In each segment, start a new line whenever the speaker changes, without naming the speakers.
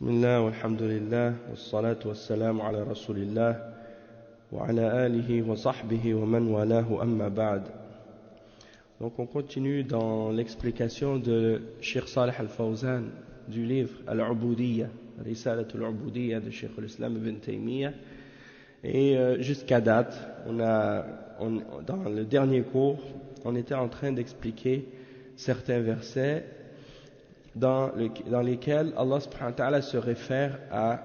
بسم الله والحمد لله والصلاة والسلام على رسول الله وعلى آله وصحبه ومن والاه أما بعد. Donc on continue dans l'explication de Cheikh Salih Al-Fawzan du livre Al-Ubudiyya, Risalat Al-Ubudiyya de Cheikh Al-Islam Ibn Taymiyyah. Et jusqu'à date, dans le dernier cours, on était en train d'expliquer certains versets dans lesquels Allah subhanahu wa ta'ala se réfère à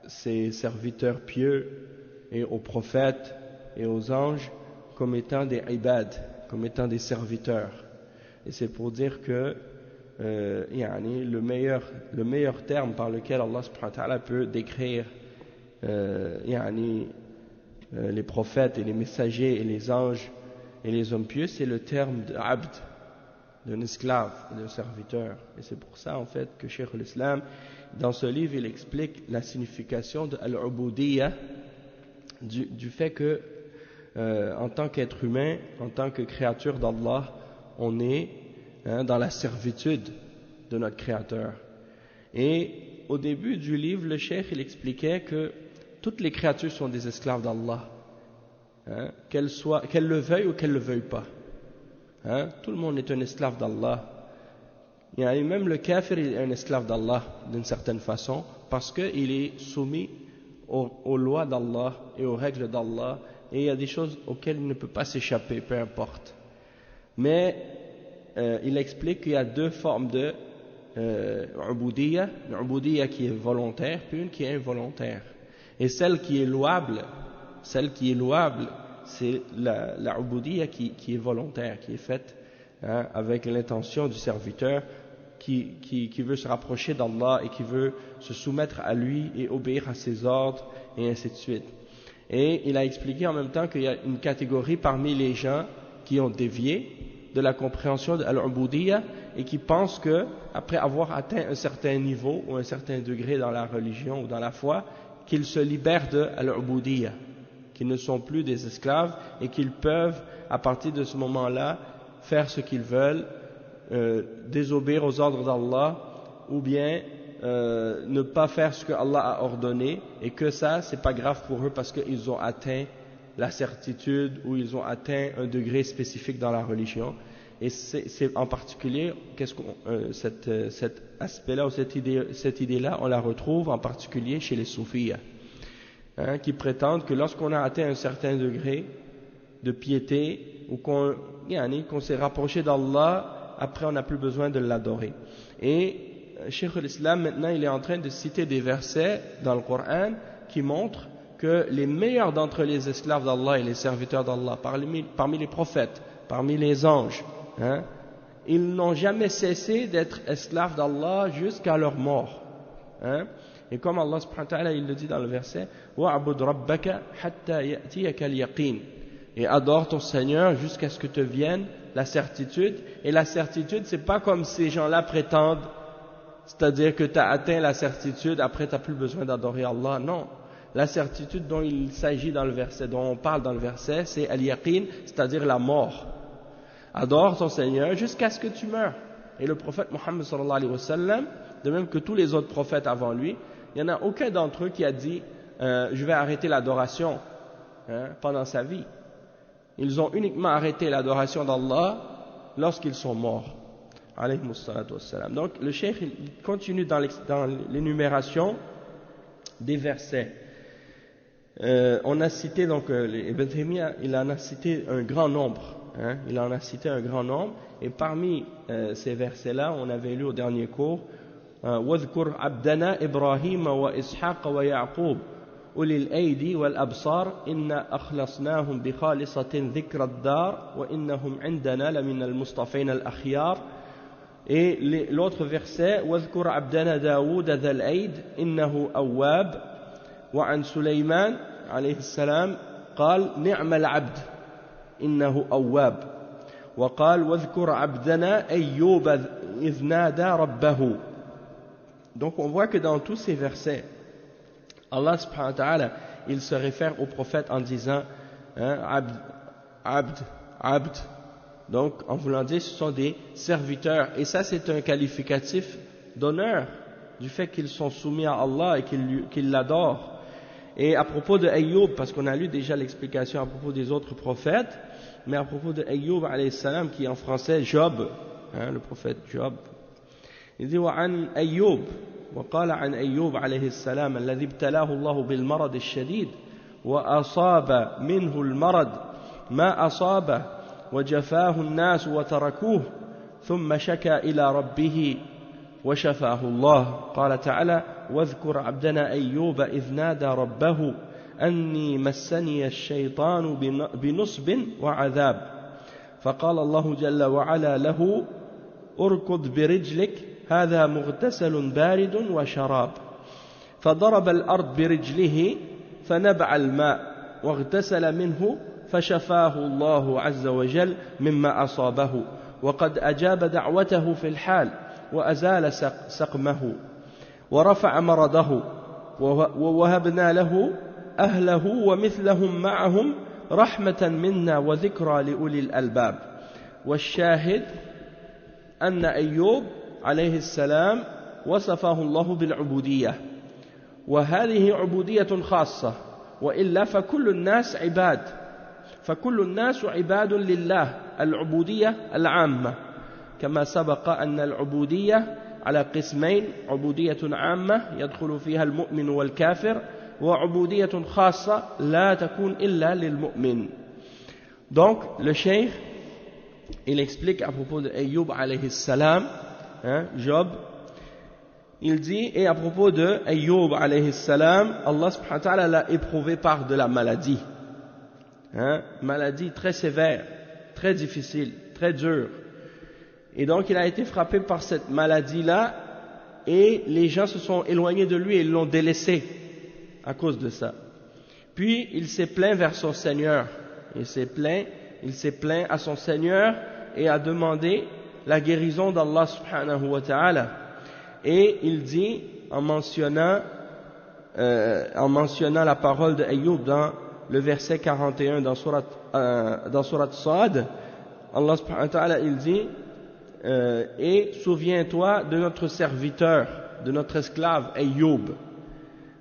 ses serviteurs pieux et aux prophètes et aux anges comme étant des ibad, comme étant des serviteurs. Et c'est pour dire que le meilleur terme par lequel Allah subhanahu wa ta'ala peut décrire les prophètes et les messagers et les anges et les hommes pieux, c'est le terme d'abd, d'un esclave, d'un serviteur. Et c'est pour ça en fait que Cheikh l'Islam, dans ce livre, il explique la signification de al-ubudiyya, du fait que en tant qu'être humain, en tant que créature d'Allah, on est dans la servitude de notre Créateur. Et au début du livre, le Cheikh il expliquait que toutes les créatures sont des esclaves d'Allah, qu'elles le veuillent ou qu'elles ne le veuillent pas. Tout le monde est un esclave d'Allah. Et même le kafir est un esclave d'Allah d'une certaine façon, parce qu'il est soumis aux lois d'Allah et aux règles d'Allah, et il y a des choses auxquelles il ne peut pas s'échapper, peu importe. Mais il explique qu'il y a deux formes de ubudiyya, une ubudiyya qui est volontaire, puis une qui est involontaire. Et celle qui est louable, c'est la ubudiyya qui est volontaire, qui est faite avec l'intention du serviteur qui veut se rapprocher d'Allah et qui veut se soumettre à lui et obéir à ses ordres et ainsi de suite. Et il a expliqué en même temps qu'il y a une catégorie parmi les gens qui ont dévié de la compréhension de al-ubudiyya et qui pensent que après avoir atteint un certain niveau ou un certain degré dans la religion ou dans la foi, qu'ils se libèrent de al-ubudiyya, qu'ils ne sont plus des esclaves et qu'ils peuvent, à partir de ce moment-là, faire ce qu'ils veulent, désobéir aux ordres d'Allah ou bien ne pas faire ce que Allah a ordonné, et que ça, c'est pas grave pour eux parce qu'ils ont atteint la certitude ou ils ont atteint un degré spécifique dans la religion. Et c'est en particulier, cet aspect-là ou cette idée-là, on la retrouve en particulier chez les soufis, qui prétendent que lorsqu'on a atteint un certain degré de piété ou qu'on s'est rapproché d'Allah, après on n'a plus besoin de l'adorer. Et Cheikh l'Islam maintenant il est en train de citer des versets dans le Coran qui montrent que les meilleurs d'entre les esclaves d'Allah et les serviteurs d'Allah, parmi les prophètes, parmi les anges, ils n'ont jamais cessé d'être esclaves d'Allah jusqu'à leur mort. Et comme Allah subhanahu wa ta'ala il le dit dans le verset, wa'bud rabbaka hatta ya'tiyaka al-yaqin, et adore ton Seigneur jusqu'à ce que te vienne la certitude. Et la certitude, c'est pas comme ces gens-là prétendent, c'est-à-dire que tu as atteint la certitude, après tu n'as plus besoin d'adorer Allah. Non, la certitude dont il s'agit dans le verset, dont on parle dans le verset, c'est al-yaqin, c'est-à-dire la mort. Adore ton Seigneur jusqu'à ce que tu meurs. Et le prophète Mohammed sallallahu alayhi wa sallam, de même que tous les autres prophètes avant lui, il n'y en a aucun d'entre eux qui a dit je vais arrêter l'adoration pendant sa vie. Ils ont uniquement arrêté l'adoration d'Allah lorsqu'ils sont morts. Alayhimus salatu wassalam. Donc le cheikh il continue dans l'énumération des versets. On a cité donc Ibn Taymiyyah, il en a cité un grand nombre. Et parmi ces versets-là, on avait lu au dernier cours وَاذْكُرْ عَبْدَنَا إِبْرَاهِيمَ وَإِسْحَاقَ وَيَعْقُوبَ أُولِي الْأَيْدِي وَالْأَبْصَارِ إِنَّا أَخْلَصْنَاهُمْ بِخَالِصَةٍ ذِكْرَ الدَّارِ وَإِنَّهُمْ عِنْدَنَا لَمِنَ الْمُصْطَفَيْنَ الْأَخْيَارِ. Et l'autre verset وَاذْكُرْ عَبْدَنَا دَاوُودَ ذَا الْأَيْدِ إِنَّهُ أَوَّابٌ وعن سليمان عليه السلام قال نعم العبد إنه أواب وقال واذكر عبدنا أيوب إذ نادى ربه. Donc on voit que dans tous ces versets, Allah subhanahu wa ta'ala, il se réfère au prophète en disant abd, abd, abd. Donc en voulant dire ce sont des serviteurs. Et ça c'est un qualificatif d'honneur du fait qu'ils sont soumis à Allah et qu'ils l'adorent. Et à propos de Ayyub, parce qu'on a lu déjà l'explication à propos des autres prophètes, mais à propos de Ayyub alayhi salam, qui est en français Job, le prophète Job, il dit وعن أيوب وقال عن أيوب عليه السلام الذي ابتلاه الله بالمرض الشديد وأصاب منه المرض ما أصابه وجفاه الناس وتركوه ثم شكى إلى ربه وشفاه الله قال تعالى واذكر عبدنا أيوب إذ نادى ربه أني مسني الشيطان بنصب وعذاب فقال الله جل وعلا له اركض برجلك هذا مغتسل بارد وشراب فضرب الأرض برجله فنبع الماء واغتسل منه فشفاه الله عز وجل مما أصابه وقد أجاب دعوته في الحال وأزال سقمه ورفع مرضه ووهبنا له أهله ومثلهم معهم رحمة منا وذكرى لأولي الألباب والشاهد أن أيوب عليه السلام وصفه الله بالعبودية وهذه عبودية خاصة وإلا فكل الناس عباد فكل الناس عباد لله العبودية العامة كما سبق أن العبودية على قسمين عبودية عامة يدخل فيها المؤمن والكافر وعبودية خاصة لا تكون إلا للمؤمن. Donc le cheikh il explique à propos de Ayyub alayhi salam, Job, il dit, et à propos de Ayyub alayhi salam, Allah subhanahu wa ta'ala l'a éprouvé par de la maladie, maladie très sévère, très difficile, très dure, et donc il a été frappé par cette maladie-là, et les gens se sont éloignés de lui et l'ont délaissé à cause de ça. Puis il s'est plaint vers son Seigneur, il s'est plaint à son Seigneur et a demandé la guérison d'Allah subhanahu wa ta'ala. Et il dit, en mentionnant la parole de Ayyub dans le verset 41 dans surat Sad, Allah subhanahu wa ta'ala il dit et souviens-toi de notre serviteur, de notre esclave Ayyub,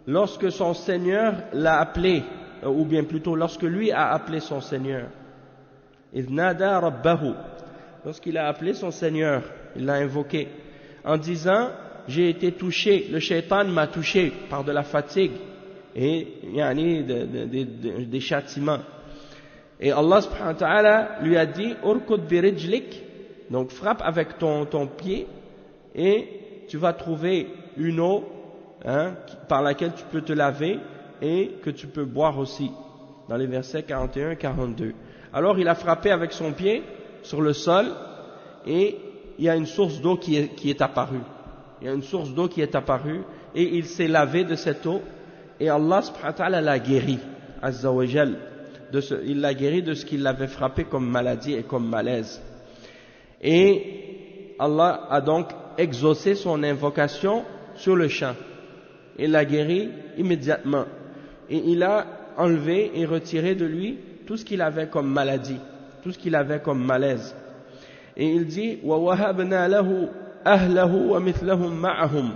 lorsque son Seigneur l'a appelé, ou bien plutôt lorsque lui a appelé son Seigneur. إذ نادى ربه, lorsqu'il a appelé son Seigneur, il l'a invoqué en disant j'ai été touché, le shaitan m'a touché par de la fatigue et des châtiments, et Allah subhanahu wa ta'ala lui a dit urkud birijlik, donc frappe avec ton pied et tu vas trouver une eau par laquelle tu peux te laver et que tu peux boire aussi, dans les versets 41 et 42. Alors il a frappé avec son pied sur le sol et il y a une source d'eau qui est apparue. Il y a une source d'eau qui est apparue et il s'est lavé de cette eau et Allah subhanahu wa ta'ala l'a guéri, azza wa jal, il l'a guéri de ce qu'il l'avait frappé comme maladie et comme malaise. Et Allah a donc exaucé son invocation sur le champ. Il l'a guéri immédiatement et il a enlevé et retiré de lui tout ce qu'il avait comme maladie, tout ce qu'il avait comme malaise. Et il dit وَوَهَبْنَا لَهُ أَهْلَهُ وَمِثْلَهُمْ مَعَهُمْ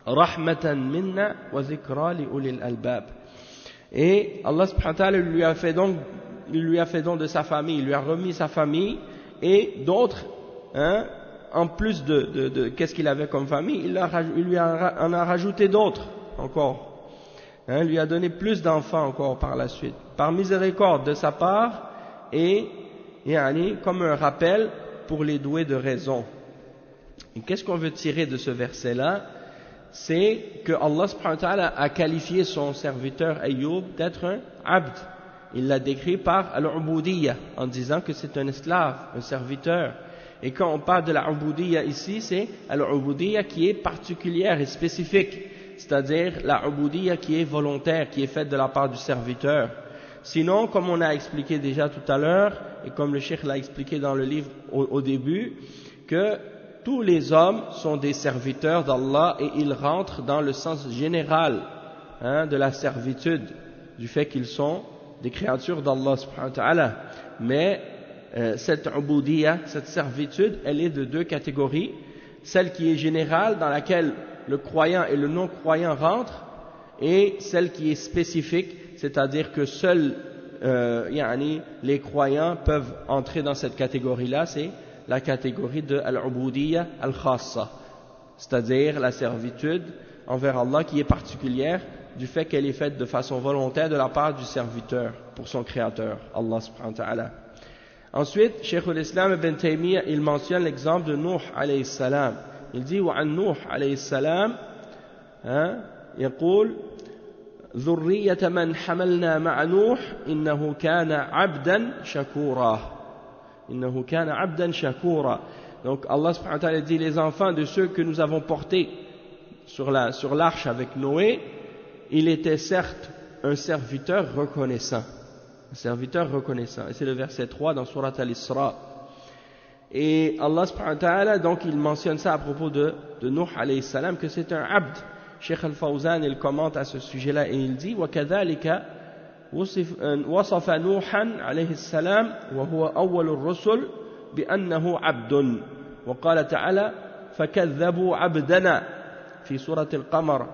رَحْمَةً مِنَّا وَذِكْرَى لِأُولِي الْأَلْبَابِ. Et Allah subhanahu wa ta'ala lui a fait don de sa famille, il lui a remis sa famille et d'autres, en plus de qu'est-ce qu'il avait comme famille, il lui en a rajouté d'autres encore. Il lui a donné plus d'enfants encore par la suite, par miséricorde de sa part et comme un rappel pour les doués de raison. Et qu'est-ce qu'on veut tirer de ce verset-là? C'est que Allah subhanahu wa ta'ala a qualifié son serviteur Ayyub d'être un abd. Il l'a décrit par al-ubudiyya, en disant que c'est un esclave, un serviteur. Et quand on parle de la ubudiyya ici, c'est al-ubudiyya qui est particulière et spécifique, c'est-à-dire la ubudiyya qui est volontaire, qui est faite de la part du serviteur. Sinon, comme on a expliqué déjà tout à l'heure, et comme le cheikh l'a expliqué dans le livre au début, que tous les hommes sont des serviteurs d'Allah et ils rentrent dans le sens général de la servitude, du fait qu'ils sont des créatures d'Allah subhanahu wa ta'ala. Mais cette ubudiyya, cette servitude, elle est de deux catégories. Celle qui est générale, dans laquelle le croyant et le non-croyant rentrent, et celle qui est spécifique, c'est-à-dire que seuls les croyants peuvent entrer dans cette catégorie-là, c'est la catégorie de al-ubudiyya al-khassa, c'est-à-dire la servitude envers Allah qui est particulière du fait qu'elle est faite de façon volontaire de la part du serviteur pour son créateur, Allah subhanahu wa ta'ala. Ensuite, Cheikh al-Islam ibn Taymiyyah, il mentionne l'exemple de Nuh alayhi salam. Il dit وعن نوح عليه السلام يقول ذرية من حملنا مع نوح إنه كان عبدا شكورا إنه كان عبدا شكورا. Donc Allah subhanahu wa ta'ala dit les enfants de ceux que nous avons portés sur l'arche avec Noé, il était certes un serviteur reconnaissant. Un serviteur reconnaissant. Et c'est le verset 3 dans Surat Al-Isra. Et Allah subhanahu wa ta'ala, donc il mentionne ça à propos de Nuh alayhi salam, que c'est un abd. Cheikh Al-Fawzan, il commente à ce sujet-là et il dit وَكَذَلِكَ وصف نوحا عليه السلام وهو أول الرسل بأنه عبد وقال تعالى فكذبوا عبدنا في سورة القمر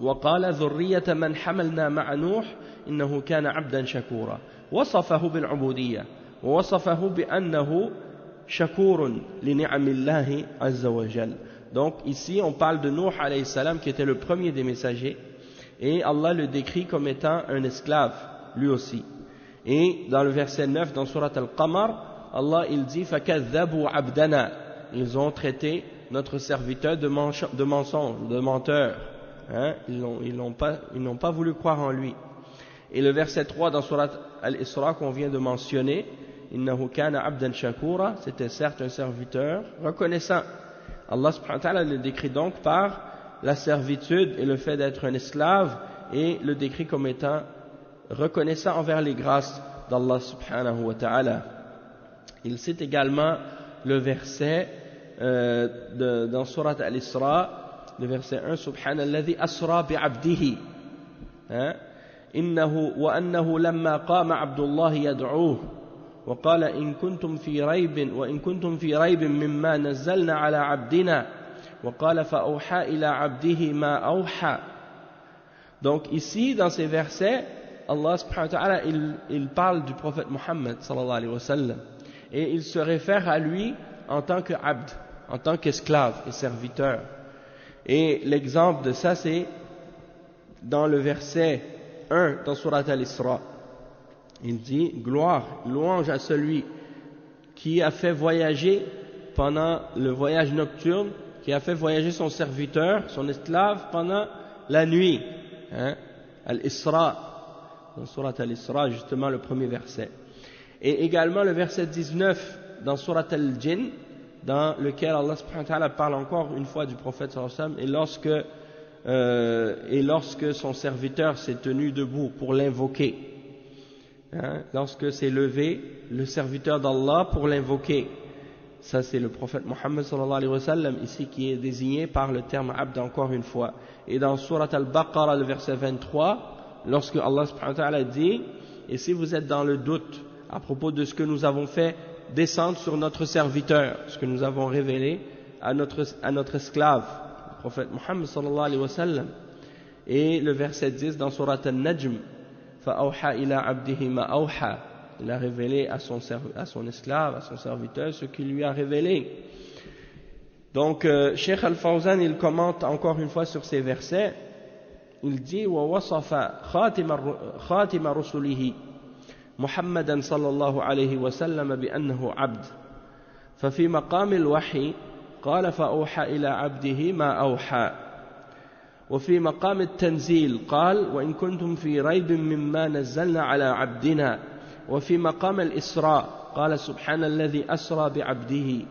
وقال ذرية من حملنا مع نوح إنه كان عبدا شكورا وصفه بالعبودية ووصفه بأنه شكور لنعم الله عز وجل. Donc ici on parle de Nuh alayhi salam qui était le premier des messagers et Allah le décrit comme étant un esclave lui aussi. Et dans le verset 9 dans Surat Al-Qamar, Allah il dit فَكَذَّبُوا عَبْدَنَا, ils ont traité notre serviteur de mensonge, de menteur. Ils n'ont pas voulu croire en lui. Et le verset 3 dans Surat Al-Isra qu'on vient de mentionner, innahu kana abdan shakura, c'était certes un serviteur reconnaissant. Allah subhanahu wa ta'ala le décrit donc par la servitude et le fait d'être un esclave, et le décrit comme étant reconnaissant envers les grâces d'Allah subhanahu wa ta'ala. Il cite également le verset dans Surat Al-Isra, le verset 1, Subhanalladhi asra bi'abdihi, innahu wa annahu lamma qama Abdullah yad'uhu وقال إن كنتم في ريب مما نزلنا على عبدنا وقال فأوحى إلى عبده ما أوحى. Donc ici dans ces versets Allah subhanahu wa ta'ala il parle du prophète Muhammad sallallahu alayhi wa sallam et il se réfère à lui en tant que abd, en tant qu'esclave et serviteur. Et l'exemple de ça c'est dans le verset 1 dans Surat Al-Isra. Il dit gloire, louange à celui qui a fait voyager pendant le voyage nocturne, qui a fait voyager son serviteur, son esclave pendant la nuit. Al-Isra, dans Surat Al-Isra, justement le premier verset. Et également le verset 19 dans Surat Al-Jinn, dans lequel Allah subhanahu wa ta'ala parle encore une fois du prophète sallallahu alayhi wa sallam, et lorsque son serviteur s'est tenu debout pour l'invoquer. Lorsque s'est levé le serviteur d'Allah pour l'invoquer, ça c'est le prophète Muhammad sallallahu alayhi wa sallam ici qui est désigné par le terme abd encore une fois. Et dans Surat Al-Baqarah le verset 23, lorsque Allah subhanahu wa ta'ala dit et si vous êtes dans le doute à propos de ce que nous avons fait descendre sur notre serviteur, ce que nous avons révélé à notre esclave le prophète Muhammad sallallahu alayhi wa sallam, et le verset 10 dans Surat Al-Najm, فَأَوْحَى إِلَىٰ عَبْدِهِ مَا أَوْحَى, il a révélé à son esclave, à son serviteur ce qu'il lui a révélé. Donc Cheikh Al-Fawzan il commente encore une fois sur ces versets, il dit وَوَصَفَ خَاتِمَ رُسُلِهِ محمدا صلى الله عليه وسلم بأنه عبد ففي مقام الوحي قال فأوحى إلى عبده ما أوحى وفي مقام التنزيل قال وإن كنتم في ريب مما نزلنا على عبدنا وفي مقام الإسراء قال سبحان الذي أسرى بعبده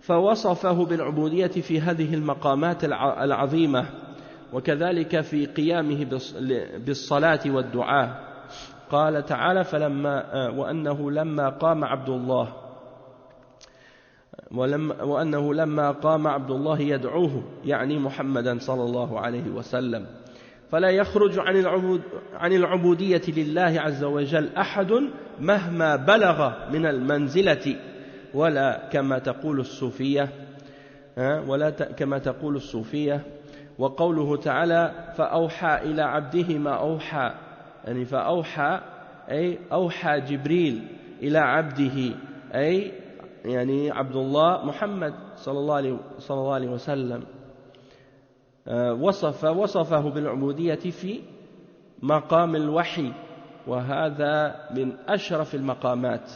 فوصفه بالعبودية في هذه المقامات العظيمة وكذلك في قيامه بالصلاة والدعاء قال تعالى وأنه لما قام عبد الله يدعوه يعني محمدا صلى الله عليه وسلم فلا يخرج عن العبودية لله عز وجل أحد مهما بلغ من المنزلة ولا كما تقول الصوفية ولا كما تقول الصوفية. وقوله تعالى فأوحى إلى عبده ما أوحى، يعني فأوحى أي أوحى جبريل إلى عبده أي يعني عبد الله محمد صلى الله عليه وسلم، وصفه بالعبودية في مقام الوحي، وهذا من أشرف المقامات.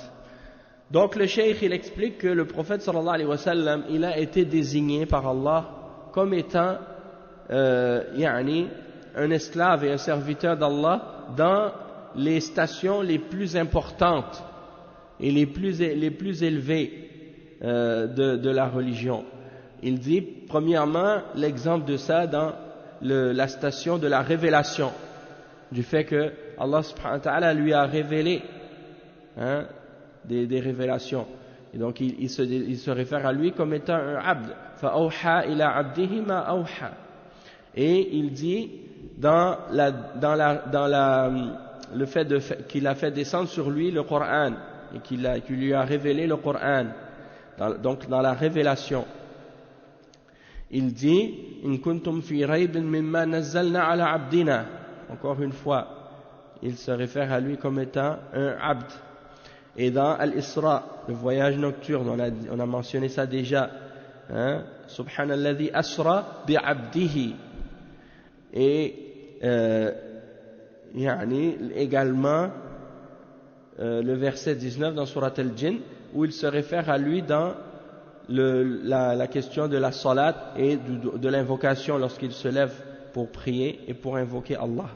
Donc le cheikh il explique que le prophète sallallahu alayhi wa sallam il a été désigné par Allah comme étant يعني un esclave et un serviteur d'Allah dans les stations les plus importantes et les plus élevées de la religion. Il dit premièrement l'exemple de ça dans la station de la révélation, du fait que Allah subhanahu wa ta'ala lui a révélé des révélations, et donc il se réfère à lui comme étant un abd, فَأَوْحَى إِلَىٰ عَبْدِهِ مَا أَوْحَى. Et il dit dans le fait qu'il a fait descendre sur lui le Coran et qu'il lui a révélé le Coran, donc dans la révélation, il dit إِن كُنتُمْ فِي رَيْبٍ مِمَّا نَزَّلْنَا عَلَى عَبْدِنَا. Encore une fois, il se réfère à lui comme étant un abd. Et dans Al-Isra, le voyage nocturne, on a mentionné ça déjà, Subhanalladhi asra bi'abdihi. Et également le verset 19 dans Surat Al-Jinn, où il se réfère à lui dans la question de la salat et de l'invocation lorsqu'il se lève pour prier et pour invoquer Allah.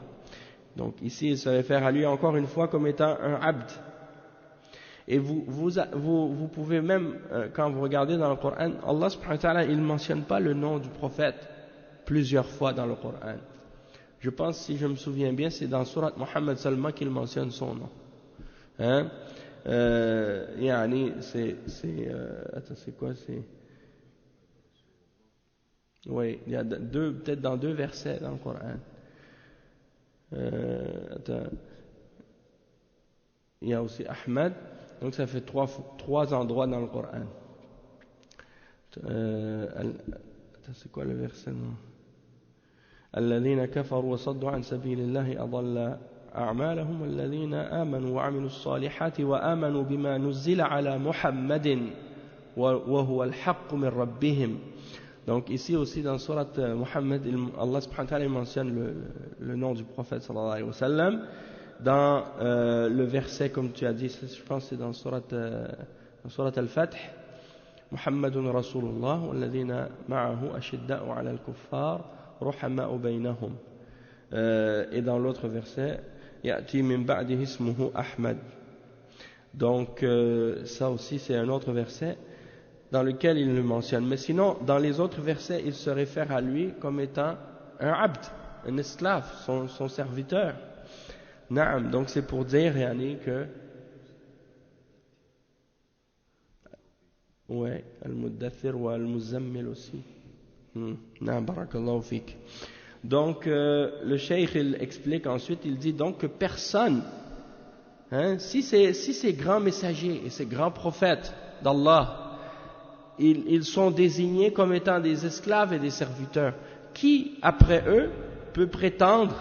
Donc ici il se réfère à lui encore une fois comme étant un abd. Et vous pouvez même, quand vous regardez dans le Coran, Allah subhanahu wa ta'ala, il ne mentionne pas le nom du prophète plusieurs fois dans le Coran. Je pense, si je me souviens bien, c'est dans Surat Muhammad seulement qu'il mentionne son nom. C'est quoi, c'est... Oui, il y a peut-être dans 2 versets dans le Coran. Il y a aussi Ahmad, donc ça fait 3 endroits dans le Coran. C'est quoi le verset, non? الذين كفروا وصدوا عن سبيل الله أضل أعمالهم والذين آمنوا وعملوا الصالحات وآمنوا بما نزل على محمد وهو الحق من ربهم. Donc ici aussi dans Surat Muhammad, Allah subhanahu wa ta'ala mentionne le nom du prophète sallallahu alayhi wa sallam. Dans le verset, comme tu as dit, je pense que c'est dans Surat Al-Fath, Muhammadun Rasulullah walladhina ma'ahu ashidda'u 'ala al-kuffar ruhama'u baynahum. Et dans l'autre verset, ya'ti min ba'dihi ismuhu Ahmad. Donc ça aussi c'est un autre verset dans lequel il le mentionne. Mais sinon, dans les autres versets, il se réfère à lui comme étant un abd, un esclave, son serviteur. Naam, donc c'est pour dire, yani, que... Ouais, al-muddathir wa al-muzammil aussi. Naam, barakallahu fik. Donc, le cheikh, il explique ensuite, il dit donc que personne, si ces grands messagers et ces grands prophètes d'Allah, ils sont désignés comme étant des esclaves et des serviteurs, qui, après eux, peut prétendre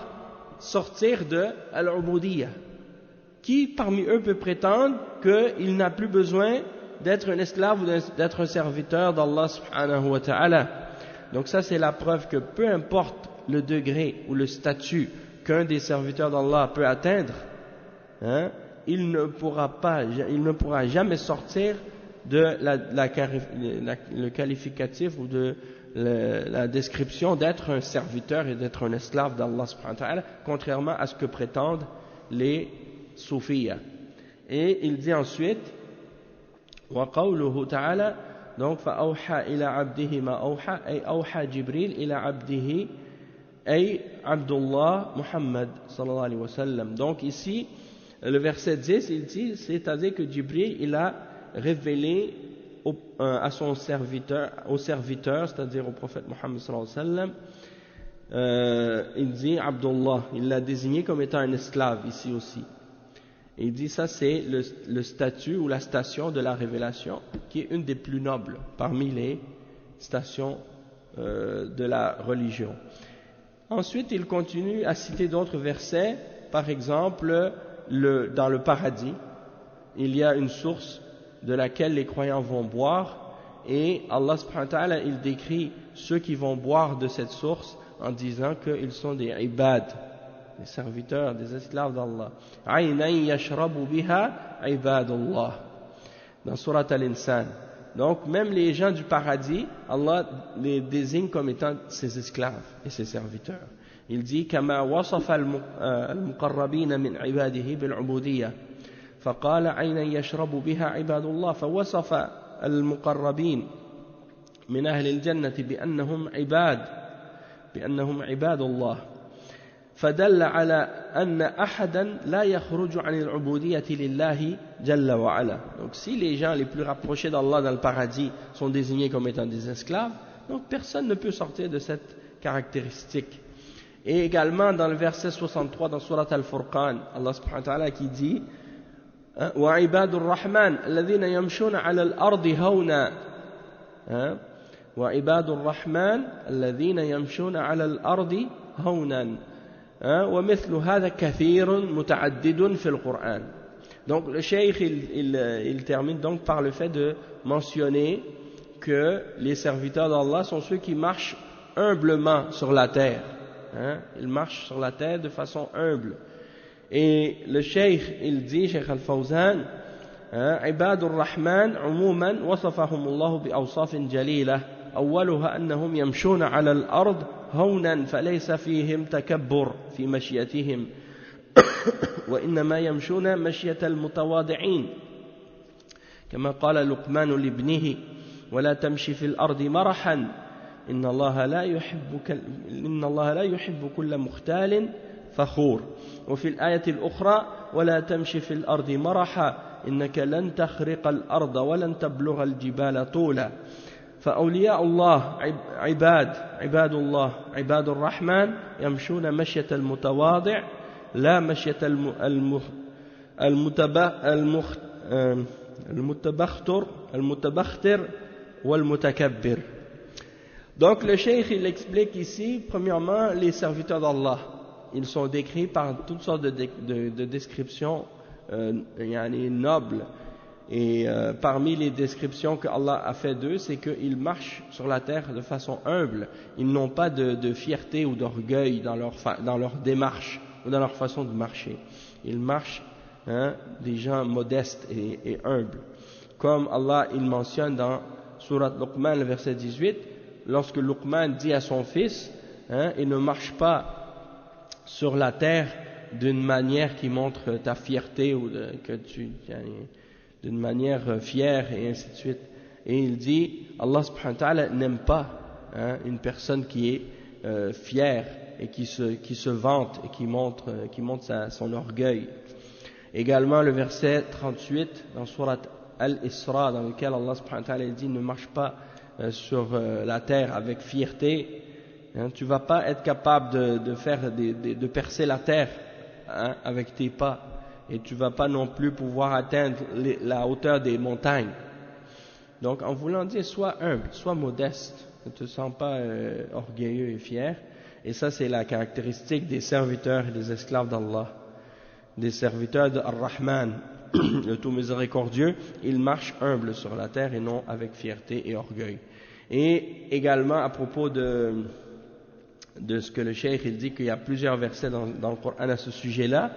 sortir de Al-Ubudiyya? Qui parmi eux peut prétendre qu'il n'a plus besoin d'être un esclave ou d'être un serviteur d'Allah subhanahu wa ta'ala? Donc ça c'est la preuve que peu importe le degré ou le statut qu'un des serviteurs d'Allah peut atteindre, il ne pourra jamais sortir de le qualificatif ou de la description d'être un serviteur et d'être un esclave d'Allah subhanahu wa ta'ala, contrairement à ce que prétendent les soufiyas. Et il dit ensuite وقوله تعالى donc فأوحى إلى عبده ما أوحى أي أوحى جبريل إلى عبده أي عبد الله محمد صلى الله عليه وسلم. Donc ici le verset 10 il dit, c'est-à-dire que Jibril il a révélé à son serviteur, au serviteur, c'est-à-dire au prophète Mohammed sallallahu alayhi wa sallam, il dit Abdullah, il l'a désigné comme étant un esclave ici aussi. Et il dit ça c'est le statut ou la station de la révélation qui est une des plus nobles parmi stations de la religion. Ensuite, il continue à citer d'autres versets. Par exemple, dans le paradis, il y a une source de laquelle les croyants vont boire, et Allah subhanahu wa ta'ala, il décrit ceux qui vont boire de cette source en disant qu'ils sont des ibad, des serviteurs, des esclaves d'Allah. Aynan yashrabu biha ibadullah, dans Surat Al-Insan. Donc même les gens du paradis, Allah les désigne comme étant ses esclaves et ses serviteurs. Il dit كما وصف المقربين من عباده بالعبودية فقال عينا يشرب بها عباد الله، فوصف المقربين من أهل الجنة بأنهم عباد الله، فدل على أن أحدا لا يخرج عن العبودية لله جل وعلا. Donc si les gens les plus rapprochés d'Allah dans le paradis sont désignés comme étant des esclaves, donc personne ne peut sortir de cette caractéristique. Et également dans le verset 63 dans Surat Al-Furqan, Allah subhanahu wa ta'ala qui dit وعباد الرحمن الذين يمشون على الأرض هونا وعباد الرحمن الذين يمشون على الأرض هونا ومثل هذا كثير متعدد في القرآن. Donc le cheikh il termine donc par le fait de mentionner que les serviteurs d'Allah sont ceux qui marchent humblement sur la terre. Ils marchent sur la terre de façon humble. Et le cheikh il dit, Cheikh Al-Fawzan, عباد الرحمن عموما وصفهم الله بأوصاف جليلة أولها أنهم يمشون على الأرض هونا فليس فيهم تكبر في مشيتهم وإنما يمشون مشية المتواضعين كما قال لقمان لابنه ولا تمشي في الأرض مرحا إن الله لا يحب كل مختال فخور. وفي الآية الأخرى ولا تمشي في الأرض مرحا إنك لن تخرق الأرض ولن تبلغ الجبال طولا. فأولياء الله عباد الله عباد الرحمن يمشون مشية المتواضع لا مشية المتبختر والمتكبر. Donc le cheikh il explique ici premièrement les serviteurs d'Allah. Ils sont décrits par toutes sortes de descriptions nobles. Et parmi les descriptions que Allah a fait d'eux, c'est qu'ils marchent sur la terre de façon humble. Ils n'ont pas de fierté ou d'orgueil dans leur démarche ou dans leur façon de marcher. Ils marchent des gens modestes et humbles. Comme Allah il mentionne dans Surat Luqman, le verset 18, lorsque Luqman dit à son fils, il ne marche pas sur la terre d'une manière qui montre ta fierté ou d'une manière fière et ainsi de suite. Et il dit, Allah subhanahu wa ta'ala n'aime pas une personne qui est fière et qui se vante et qui montre son orgueil. Également le verset 38 dans Surat Al-Isra, dans lequel Allah subhanahu wa ta'ala dit ne marche pas sur la terre avec fierté. Tu vas pas être capable de percer la terre avec tes pas, et tu vas pas non plus pouvoir atteindre la hauteur des montagnes. Donc en voulant dire sois humble, sois modeste, ne te sens pas orgueilleux et fier. Et ça c'est la caractéristique des serviteurs et des esclaves d'Allah, des serviteurs de Ar-Rahman, le tout miséricordieux. Ils marchent humbles sur la terre et non avec fierté et orgueil. Et également à propos de ce que le cheikh il dit, qu'il y a plusieurs versets dans le Coran à ce sujet-là.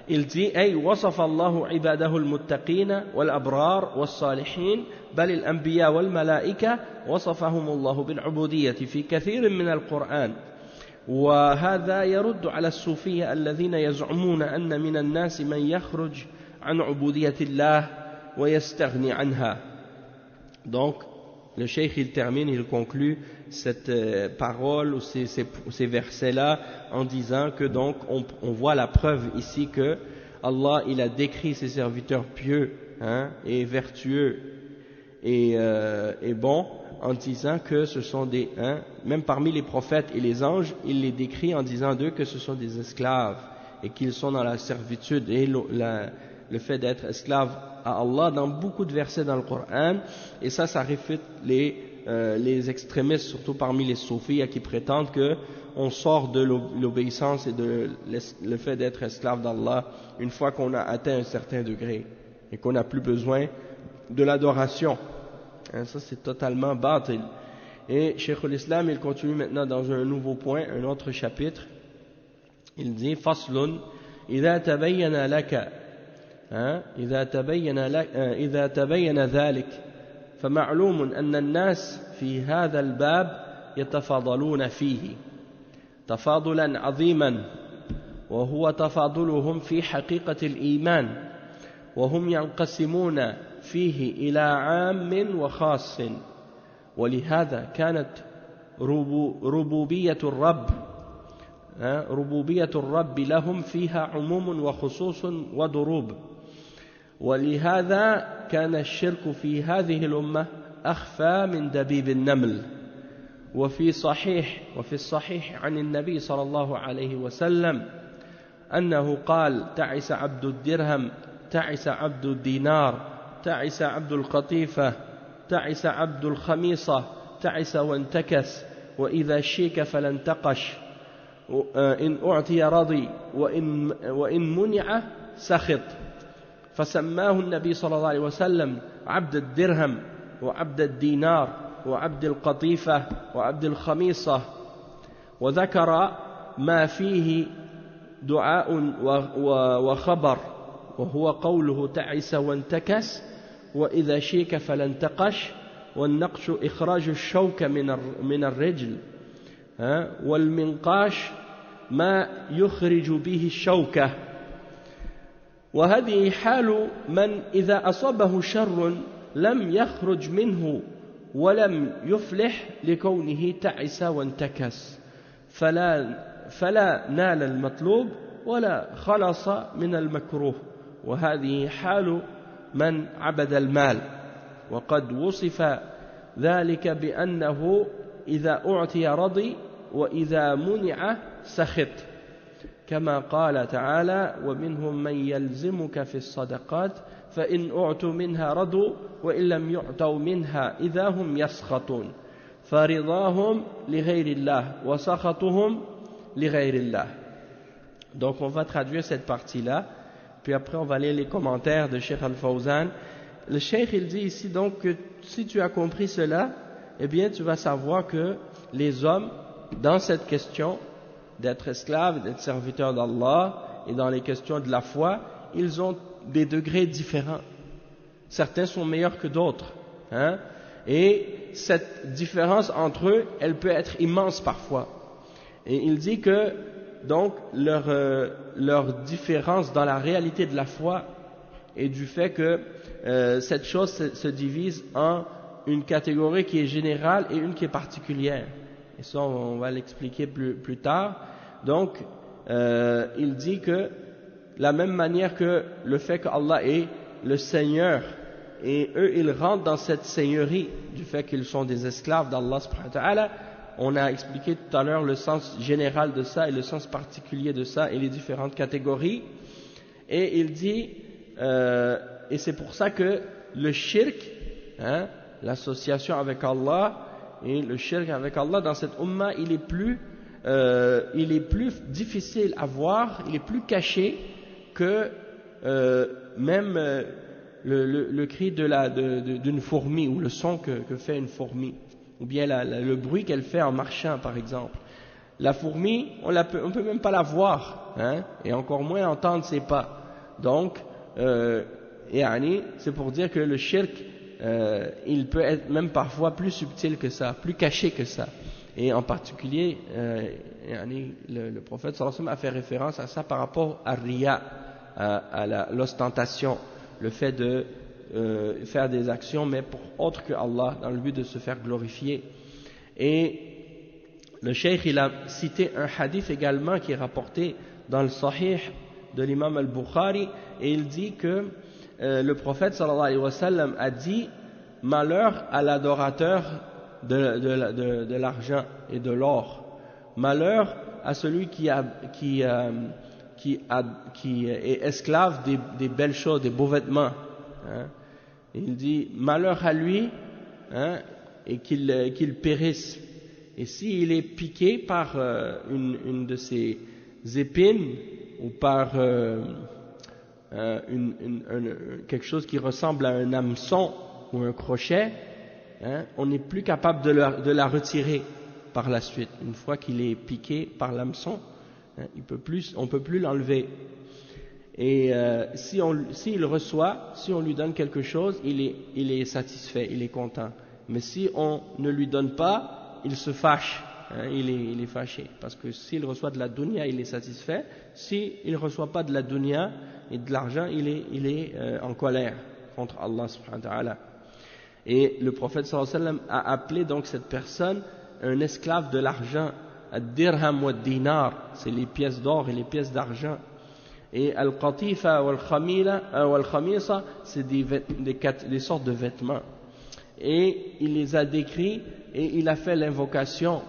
Il dit أي وصف الله عباده المتقين والأبرار والصالحين بل الأنبياء والملائكة وصفهم الله بالعبودية في كثير من القرآن. وهذا يرد على الصوفية الذين يزعمون أن من الناس من يخرج عن عبودية الله ويستغني عنها. Donc le cheikh il termine, il conclut cette parole ou ces versets-là en disant que donc on voit la preuve ici que Allah il a décrit ses serviteurs pieux et vertueux et bons en disant que ce sont des même parmi les prophètes et les anges, il les décrit en disant d'eux que ce sont des esclaves et qu'ils sont dans la servitude. Et le fait d'être esclave à Allah dans beaucoup de versets dans le Coran, et ça réfute les les extrémistes, surtout parmi les soufis, qui prétendent que on sort de l'obéissance et de le fait d'être esclave d'Allah une fois qu'on a atteint un certain degré et qu'on n'a plus besoin de l'adoration. Hein, ça c'est totalement batil. Et Cheikh al-Islam, il continue maintenant dans un nouveau point, un autre chapitre. Il dit فصل إذا تبين لك إذا تبين ذلك فمعلوم أن الناس في هذا الباب يتفاضلون فيه تفاضلا عظيما وهو تفاضلهم في حقيقة الإيمان وهم ينقسمون فيه إلى عام وخاص ولهذا كانت ربوبية الرب لهم فيها عموم وخصوص ودروب ولهذا كان الشرك في هذه الأمة أخفى من دبيب النمل وفي الصحيح عن النبي صلى الله عليه وسلم أنه قال تعس عبد الدرهم تعس عبد الدينار تعس عبد القطيفة تعس عبد الخميصة تعس وانتكس وإذا شيك فلا انتقش إن أعطي رضي وإن منع سخط فسماه النبي صلى الله عليه وسلم عبد الدرهم وعبد الدينار وعبد القطيفة وعبد الخميصة وذكر ما فيه دعاء وخبر وهو قوله تعس وانتكس وإذا شيك فلا انتقش والنقش إخراج الشوك من الرجل والمنقاش ما يخرج به الشوكة وهذه حال من إذا أصابه شر لم يخرج منه ولم يفلح لكونه تعس وانتكس فلا نال المطلوب ولا خلص من المكروه وهذه حال من عبد المال وقد وصف ذلك بأنه إذا أعطي رضي وإذا منع سخط كما قال تعالى ومنهم من يلزمك في الصدقات فإن أعطوا منها رضوا وإن لم يعطوا منها إذا هم يسخطون فرضاهم لغير الله وسخطهم لغير الله. Donc on va traduire cette partie-là, puis après on va lire les commentaires de Cheikh Al-Fawzan. Le Cheikh il dit ici donc que si tu as compris cela, eh bien tu vas savoir que les hommes, dans cette question d'être esclaves, d'être serviteurs d'Allah, et dans les questions de la foi, ils ont des degrés différents. Certains sont meilleurs que d'autres. Hein? Et cette différence entre eux, elle peut être immense parfois. Et il dit que donc leur différence dans la réalité de la foi et du fait que cette chose se divise en une catégorie qui est générale et une qui est particulière. Et ça, on va l'expliquer plus tard. Donc, il dit que la même manière que le fait qu'Allah est le Seigneur, et eux, ils rentrent dans cette seigneurie du fait qu'ils sont des esclaves d'Allah subhanahu wa ta'ala. On a expliqué tout à l'heure le sens général de ça et le sens particulier de ça et les différentes catégories. Et il dit, et c'est pour ça que le shirk, hein, l'association avec Allah, et le shirk avec Allah dans cette umma, il est plus difficile à voir, il est plus caché que même le cri d'une fourmi ou le son que fait une fourmi, ou bien le bruit qu'elle fait en marchant par exemple. La fourmi, on peut même pas la voir, hein, et encore moins entendre ses pas. Donc, c'est pour dire que le shirk, il peut être même parfois plus subtil que ça, plus caché que ça. Et en particulier, le prophète sallallahu alayhi wa sallam a fait référence à ça par rapport à riya, à l'ostentation, le fait de faire des actions mais pour autre que Allah, dans le but de se faire glorifier. Et le cheikh il a cité un hadith également qui est rapporté dans le Sahih de l'imam al-Bukhari, et il dit que le prophète sallallahu alayhi wa sallam a dit malheur à l'adorateur de l'argent et de l'or, malheur à celui qui est esclave des belles choses, des beaux vêtements, hein. Il dit malheur à lui, hein, et qu'il périsse. Et s'il est piqué par une de ces épines ou par quelque chose qui ressemble à un hameçon ou un crochet, on n'est plus capable de la retirer par la suite. Une fois qu'il est piqué par l'hameçon, on peut plus l'enlever. Et s'il reçoit, si on lui donne quelque chose, il est satisfait, il est content. Mais si on ne lui donne pas, il se fâche, il est fâché. Parce que s'il reçoit de la dunya, il est satisfait. S'il ne reçoit pas de la dunya et de l'argent, il est en colère contre Allah subhanahu wa ta'ala. Et le prophète sallallahu alayhi wa sallam a appelé donc cette personne un esclave de l'argent. Ad-dirham wa dinar, c'est les pièces d'or et les pièces d'argent. Et al-qatifa wal-khamisa, c'est des sortes de vêtements. Et il les a décrits et il a fait l'invocation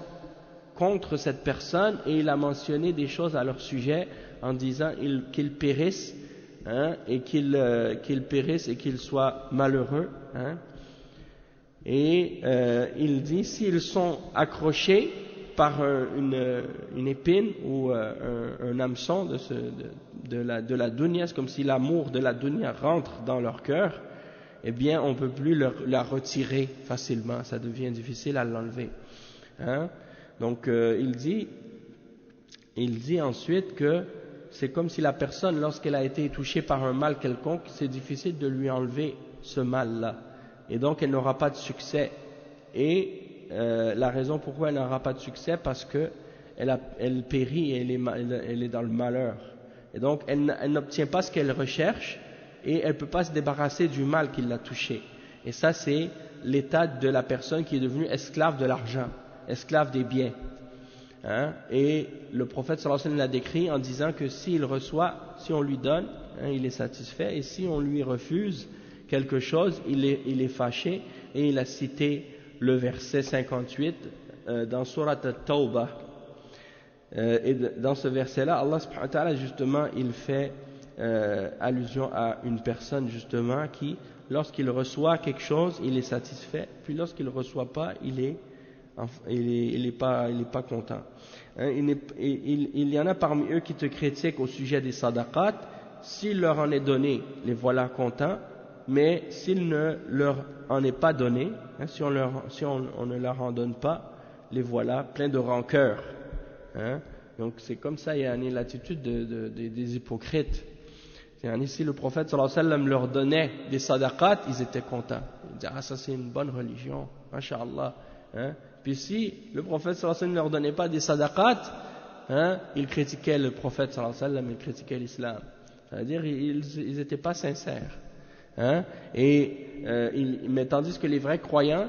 contre cette personne et il a mentionné des choses à leur sujet en disant qu'ils périssent, et qu'ils périssent et qu'ils soient malheureux. Et il dit s'ils sont accrochés par une épine ou un hameçon de la dunya, c'est comme si l'amour de la dunya rentre dans leur cœur, eh bien on ne peut plus la retirer facilement, ça devient difficile à l'enlever. Donc il dit ensuite que c'est comme si la personne, lorsqu'elle a été touchée par un mal quelconque, c'est difficile de lui enlever ce mal-là, et donc elle n'aura pas de succès. Et la raison pourquoi elle n'aura pas de succès, parce que elle périt et elle est dans le malheur, et donc elle n'obtient pas ce qu'elle recherche et elle ne peut pas se débarrasser du mal qui l'a touchée. Et ça, c'est l'état de la personne qui est devenue esclave de l'argent, esclave des biens. Et le prophète sallallahu alayhi wa sallam l'a décrit en disant que s'il reçoit, si on lui donne, il est satisfait, et si on lui refuse quelque chose, il est fâché. Et il a cité le verset 58 dans Surat At-Tawbah. Et dans ce verset-là, Allah subhanahu wa ta'ala, justement, il fait allusion à une personne, justement, qui, lorsqu'il reçoit quelque chose, il est satisfait, puis lorsqu'il ne reçoit pas, il est pas content. Il y en a parmi eux qui te critiquent au sujet des sadaqat. S'il leur en est donné, les voilà contents, mais s'il ne leur en est pas donné, si on ne leur en donne pas, les voilà pleins de rancœur. Donc c'est comme ça, il y a l'attitude des hypocrites. Si le prophète sallallahu alayhi wa sallam leur donnait des sadaqat, ils étaient contents. Ils disaient, ça c'est une bonne religion, masha'Allah. Puis si le prophète sallallahu alayhi wa sallam ne leur donnait pas des sadaqat, ils critiquaient le prophète sallallahu alayhi wa sallam, ils critiquaient l'islam. C'est-à-dire, ils n'étaient pas sincères. Mais tandis que les vrais croyants,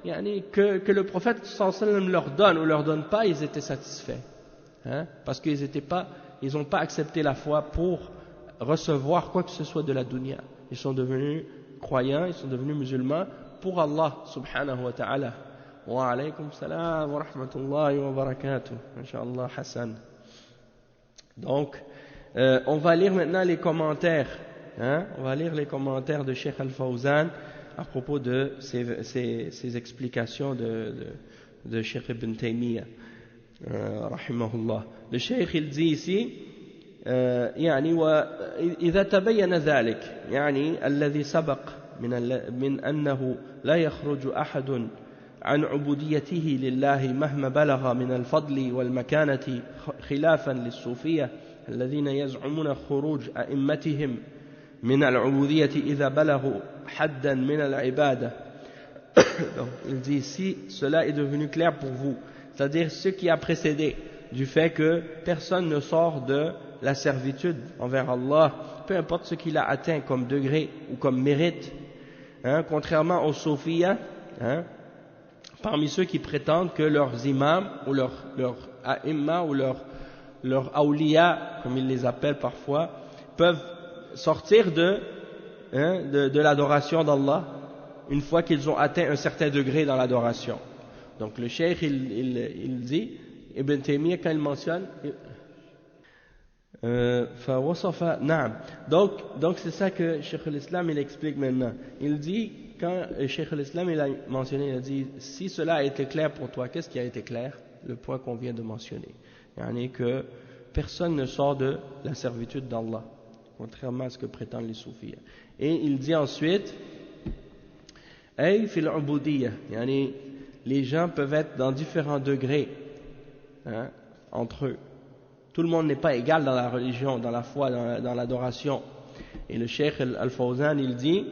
que le prophète sallallahu alayhi wa sallam leur donne ou leur donne pas, ils étaient satisfaits. Parce qu'ils n'ont pas accepté la foi pour recevoir quoi que ce soit de la dunya. Ils sont devenus croyants, ils sont devenus musulmans pour Allah subhanahu wa ta'ala. Wa alaykum salam wa rahmatullahi wa barakatuh. Inch'Allah Hassan. Donc, on va lire maintenant les commentaires. On va lire les commentaires de Cheikh Al-Fawzan à propos de ces explications de Cheikh Ibn Taymiyyah. Rahimahullah. Le Cheikh il dit ici يعني وإذا تبين ذلك يعني الذي سبق من أنه لا يخرج أحد عن عبوديته لله مهما بلغ من الفضل والمكانة خلافا للصوفية الذين يزعمون خروج أئمتهم من العبودية إذا بلغوا حدا من العبادة. Donc, il dit ici, cela est devenu clair pour vous, c'est-à-dire ce qui a précédé du fait que personne ne sort de la servitude envers Allah, peu importe ce qu'il a atteint comme degré ou comme mérite, contrairement aux soufiyas, parmi ceux qui prétendent que leurs imams ou leurs a'imma ou leurs awliya, comme ils les appellent parfois, peuvent sortir de l'adoration d'Allah une fois qu'ils ont atteint un certain degré dans l'adoration. Donc le cheikh il dit, Ibn Taymiyyah quand il mentionne donc c'est ça que Cheikh al-Islam il explique maintenant. Il dit quand Cheikh al-Islam il a mentionné, il a dit, si cela a été clair pour toi, qu'est-ce qui a été clair? Le point qu'on vient de mentionner. Yani que personne ne sort de la servitude d'Allah, contrairement à ce que prétendent les soufis. Et il dit ensuite, ay fil ubudiyya, yani les gens peuvent être dans différents degrés entre eux. Tout le monde n'est pas égal dans la religion, dans la foi, dans l'adoration. Et le Cheikh Al-Fawzan il dit,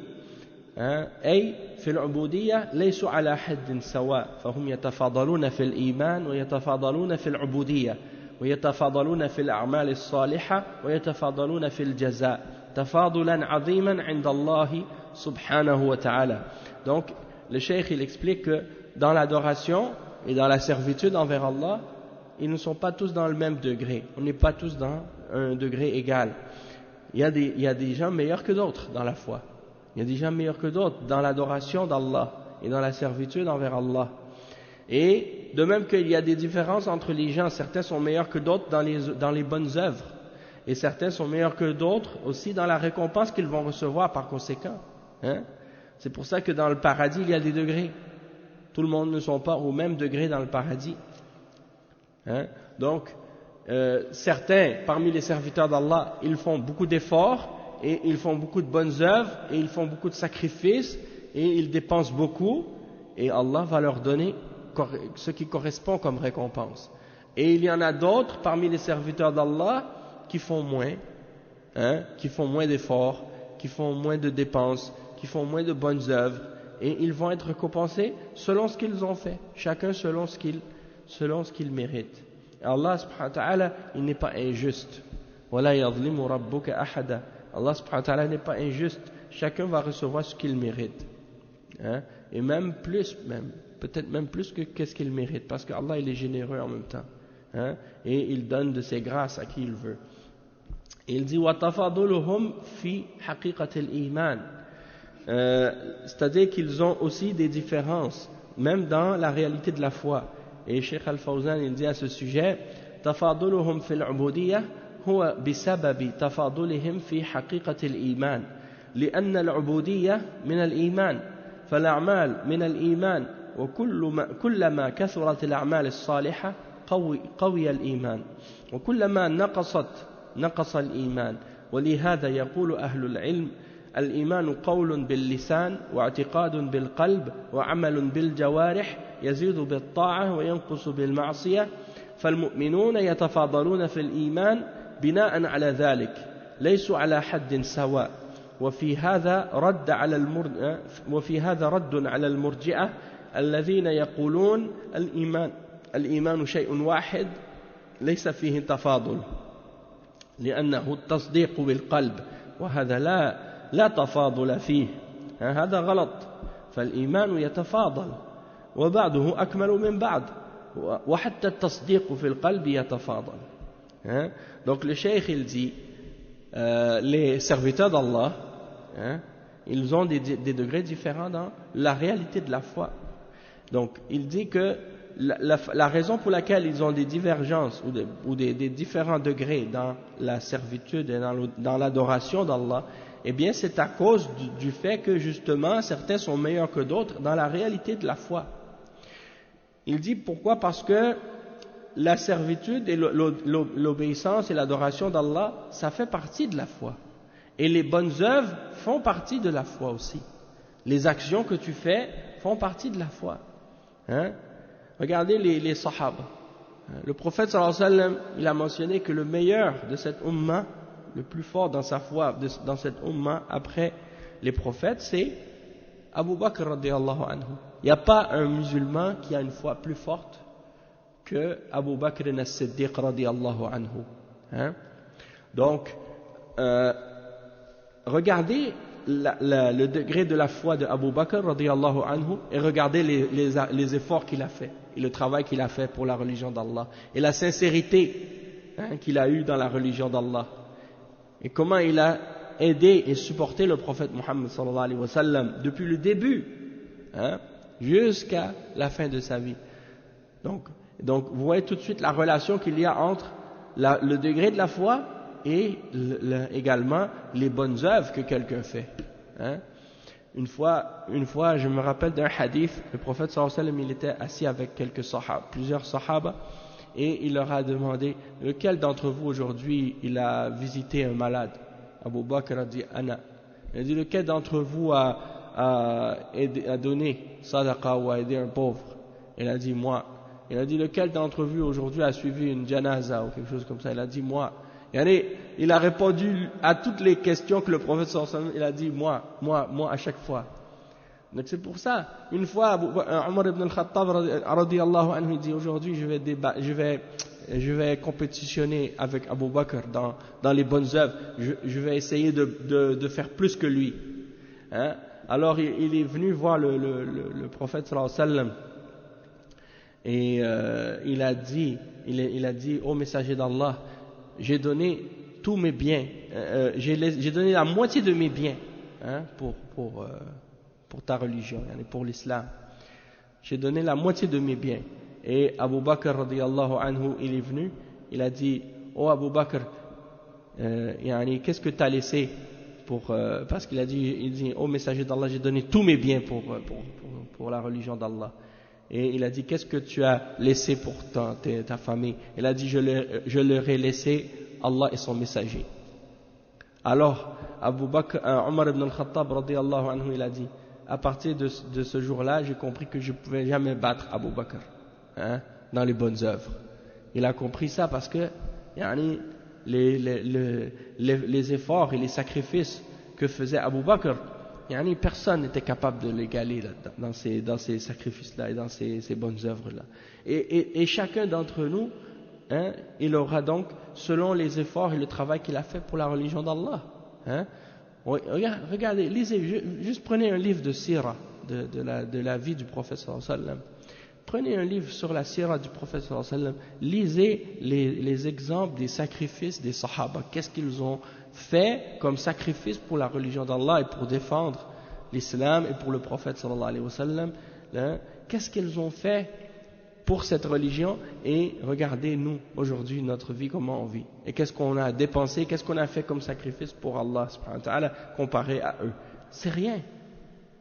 أي في العبودية ليسوا على حد سواء فهم يتفاضلون في الإيمان ويتفاضلون في العبودية ويتفاضلون في الأعمال الصالحة ويتفاضلون في الجزاء تفاضلا عظيما عند الله سبحانه وتعالى. Donc le Cheikh il explique que dans l'adoration et dans la servitude envers Allah, ils ne sont pas tous dans le même degré, on n'est pas tous dans un degré égal. Il y a des gens meilleurs que d'autres dans la foi. Il y a des gens meilleurs que d'autres dans l'adoration d'Allah et dans la servitude envers Allah. Et de même qu'il y a des différences entre les gens, certains sont meilleurs que d'autres dans les bonnes œuvres. Et certains sont meilleurs que d'autres aussi dans la récompense qu'ils vont recevoir par conséquent. C'est pour ça que dans le paradis, il y a des degrés. Tout le monde ne sont pas au même degré dans le paradis. Donc, certains parmi les serviteurs d'Allah, ils font beaucoup d'efforts, et ils font beaucoup de bonnes œuvres, et ils font beaucoup de sacrifices, et ils dépensent beaucoup, et Allah va leur donner ce qui correspond comme récompense. Et il y en a d'autres parmi les serviteurs d'Allah qui font moins, qui font moins d'efforts, qui font moins de dépenses, qui font moins de bonnes œuvres, et ils vont être récompensés selon ce qu'ils ont fait, chacun selon ce qu'il mérite. Et Allah subhanahu wa ta'ala, il n'est pas injuste. وَلَا يَظْلِمُ رَبُّكَ أَحَدًا. Allah subhanahu wa ta'ala n'est pas injuste, chacun va recevoir ce qu'il mérite, et même plus, peut-être même plus que ce qu'il mérite, parce qu'Allah il est généreux en même temps, et il donne de ses grâces à qui il veut. Et il dit وَتَفَضُلُهُمْ فِي حَقِيقَةِ الْإِيمَانِ, c'est-à-dire qu'ils ont aussi des différences, même dans la réalité de la foi. Et Cheikh Al-Fawzan il dit à ce sujet تَفَضُلُهُمْ فِي الْعُبُودِيَّةِ هو بسبب تفاضلهم في حقيقة الإيمان لأن العبودية من الإيمان فالأعمال من الإيمان وكلما كثرت الأعمال الصالحة قوي الإيمان وكلما نقص الإيمان ولهذا يقول أهل العلم الإيمان قول باللسان واعتقاد بالقلب وعمل بالجوارح يزيد بالطاعة وينقص بالمعصية فالمؤمنون يتفاضلون في الإيمان بناء على ذلك ليسوا على حد سواء وفي هذا رد على المرجئة الذين يقولون الإيمان شيء واحد ليس فيه تفاضل لأنه التصديق بالقلب وهذا لا تفاضل فيه هذا غلط فالإيمان يتفاضل وبعضه أكمل من بعض وحتى التصديق في القلب يتفاضل. Donc le cheikh il dit les serviteurs d'Allah ils ont des degrés différents dans la réalité de la foi. Donc il dit que la raison pour laquelle ils ont des divergences ou des différents degrés dans la servitude et dans l'adoration d'Allah, eh bien c'est à cause du fait que justement certains sont meilleurs que d'autres dans la réalité de la foi. Il dit pourquoi? Parce que la servitude et l'obéissance et l'adoration d'Allah, ça fait partie de la foi. Et les bonnes œuvres font partie de la foi aussi. Les actions que tu fais font partie de la foi. Regardez les sahaba. Le prophète sallallahu alayhi wa sallam, il a mentionné que le meilleur de cette umma, le plus fort dans sa foi, dans cette umma, après les prophètes, c'est Abu Bakr radiyallahu anhu. Il n'y a pas un musulman qui a une foi plus forte que Abu Bakr as-Siddiq radiyallahu anhu. Donc, regardez le degré de la foi de Abu Bakr radiyallahu anhu et regardez les efforts qu'il a fait et le travail qu'il a fait pour la religion d'Allah et la sincérité qu'il a eue dans la religion d'Allah et comment il a aidé et supporté le prophète Muhammad sallallahu alayhi wa sallam depuis le début jusqu'à la fin de sa vie. Donc vous voyez tout de suite la relation qu'il y a entre le degré de la foi et également les bonnes œuvres que quelqu'un fait. une fois, je me rappelle d'un hadith, le prophète sallallahu alayhi wa sallam, il était assis avec plusieurs sahaba, et il leur a demandé, lequel d'entre vous aujourd'hui, il a visité un malade? Abu Bakr a dit, Ana. Il a dit, lequel d'entre vous a donné sadaqa ou a aidé un pauvre? Il a dit, moi. Il a dit, lequel d'entre vous aujourd'hui a suivi une janaza ou quelque chose comme ça? Il a dit, moi. Il a répondu à toutes les questions que le prophète sallallahu alayhi wa sallam, il a dit, moi à chaque fois. Donc c'est pour ça, une fois, Omar ibn al-Khattab radiyallahu anhu, il dit, aujourd'hui je vais compétitionner avec Abu Bakr dans les bonnes œuvres, je vais essayer de faire plus que lui. Hein? Alors il est venu voir le prophète sallallahu alayhi wa sallam, et il a dit, ô messager d'Allah, j'ai donné tous mes biens, j'ai donné la moitié de mes biens, hein, pour ta religion, pour l'islam. J'ai donné la moitié de mes biens. Et Abu Bakr radiyallahu anhu, il est venu, il a dit, oh Abu Bakr, qu'est-ce que tu as laissé parce qu'il a dit, oh messager d'Allah, j'ai donné tous mes biens pour la religion d'Allah. Et il a dit, qu'est-ce que tu as laissé pour ta famille? Il a dit, je leur ai laissé Allah et son messager. Alors, Omar ibn al-Khattab radiyallahu anhu, il a dit, à partir de ce jour-là, j'ai compris que je ne pouvais jamais battre Abu Bakr, hein, dans les bonnes œuvres. Il a compris ça parce que les efforts et les sacrifices que faisait Abu Bakr, personne n'était capable de l'égaler dans ces sacrifices-là et dans ces bonnes œuvres-là. Et chacun d'entre nous, hein, il aura donc, selon les efforts et le travail qu'il a fait pour la religion d'Allah. Hein. Regardez, lisez, juste prenez un livre de sira, de la vie du prophète sallallahu alayhi wa sallam. Prenez un livre sur la sira du prophète sallallahu alayhi wa sallam. Lisez les exemples des sacrifices des sahaba. Qu'est-ce qu'ils ont fait comme sacrifice pour la religion d'Allah et pour défendre l'islam et pour le prophète sallallahu alayhi wa sallam. Hein. Qu'est-ce qu'ils ont fait pour cette religion, et regardez nous aujourd'hui notre vie, comment on vit, et qu'est-ce qu'on a dépensé, qu'est-ce qu'on a fait comme sacrifice pour Allah subhanahu wa ta'ala comparé à eux. C'est rien,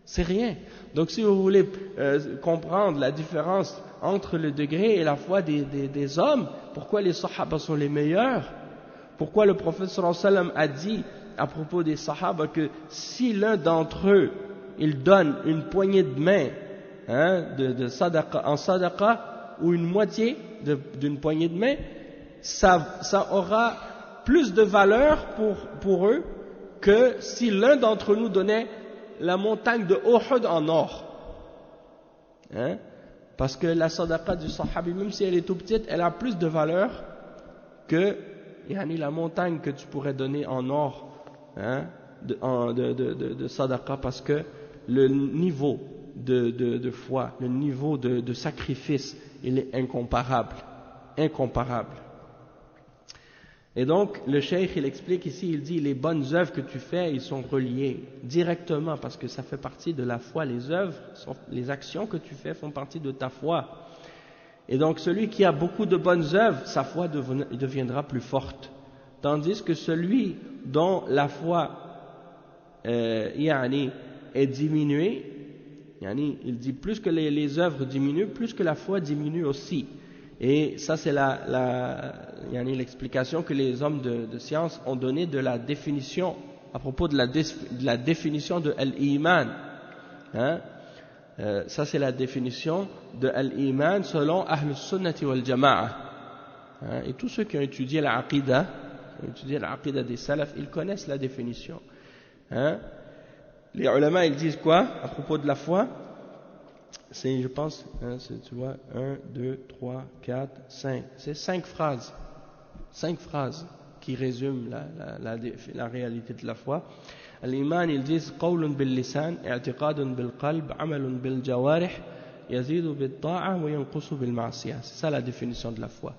c'est rien. Donc si vous voulez comprendre la différence entre le degré et la foi des hommes, pourquoi les sahaba sont les meilleurs, pourquoi le prophète sallallahu alayhi wa sallam a dit à propos des sahaba que si l'un d'entre eux il donne une poignée de main, hein, de sadaqa, en sadaqa, ou une moitié d'une poignée de main, ça aura plus de valeur pour eux que si l'un d'entre nous donnait la montagne de Uhud en or. Hein? Parce que la sadaqa du sahabi, même si elle est tout petite, elle a plus de valeur que la montagne que tu pourrais donner en or, hein, de sadaqa, parce que le niveau de foi, le niveau de sacrifice, il est incomparable. Et donc, le cheikh, il explique ici, il dit, les bonnes œuvres que tu fais, ils sont reliés directement, parce que ça fait partie de la foi. Les œuvres, les actions que tu fais font partie de ta foi. Et donc, celui qui a beaucoup de bonnes œuvres, sa foi deviendra plus forte. Tandis que celui dont la foi est diminuée, il dit plus que les œuvres diminuent, plus que la foi diminue aussi. Et ça c'est l'explication que les hommes de science ont donnée de la définition, à propos de la définition de Al-Iman. Hein? Ça c'est la définition de Al-Iman selon Ahl Sunnati wal Jama'a. Hein? Et tous ceux qui ont étudié l'Aqidah, des Salaf, ils connaissent la définition. Hein? Les ulama, ils disent quoi à propos de la foi? C'est, je pense, tu vois, 1, 2, 3, 4, 5. C'est 5 phrases. 5 phrases qui résument la réalité de la foi. L'iman, ils disent qawlun bil lisan, i'tiqadun bil qalb, amalun bil jawarih, yazidu bil ta'a wa yanqusu bil ma'siyah. C'est ça la définition de la foi.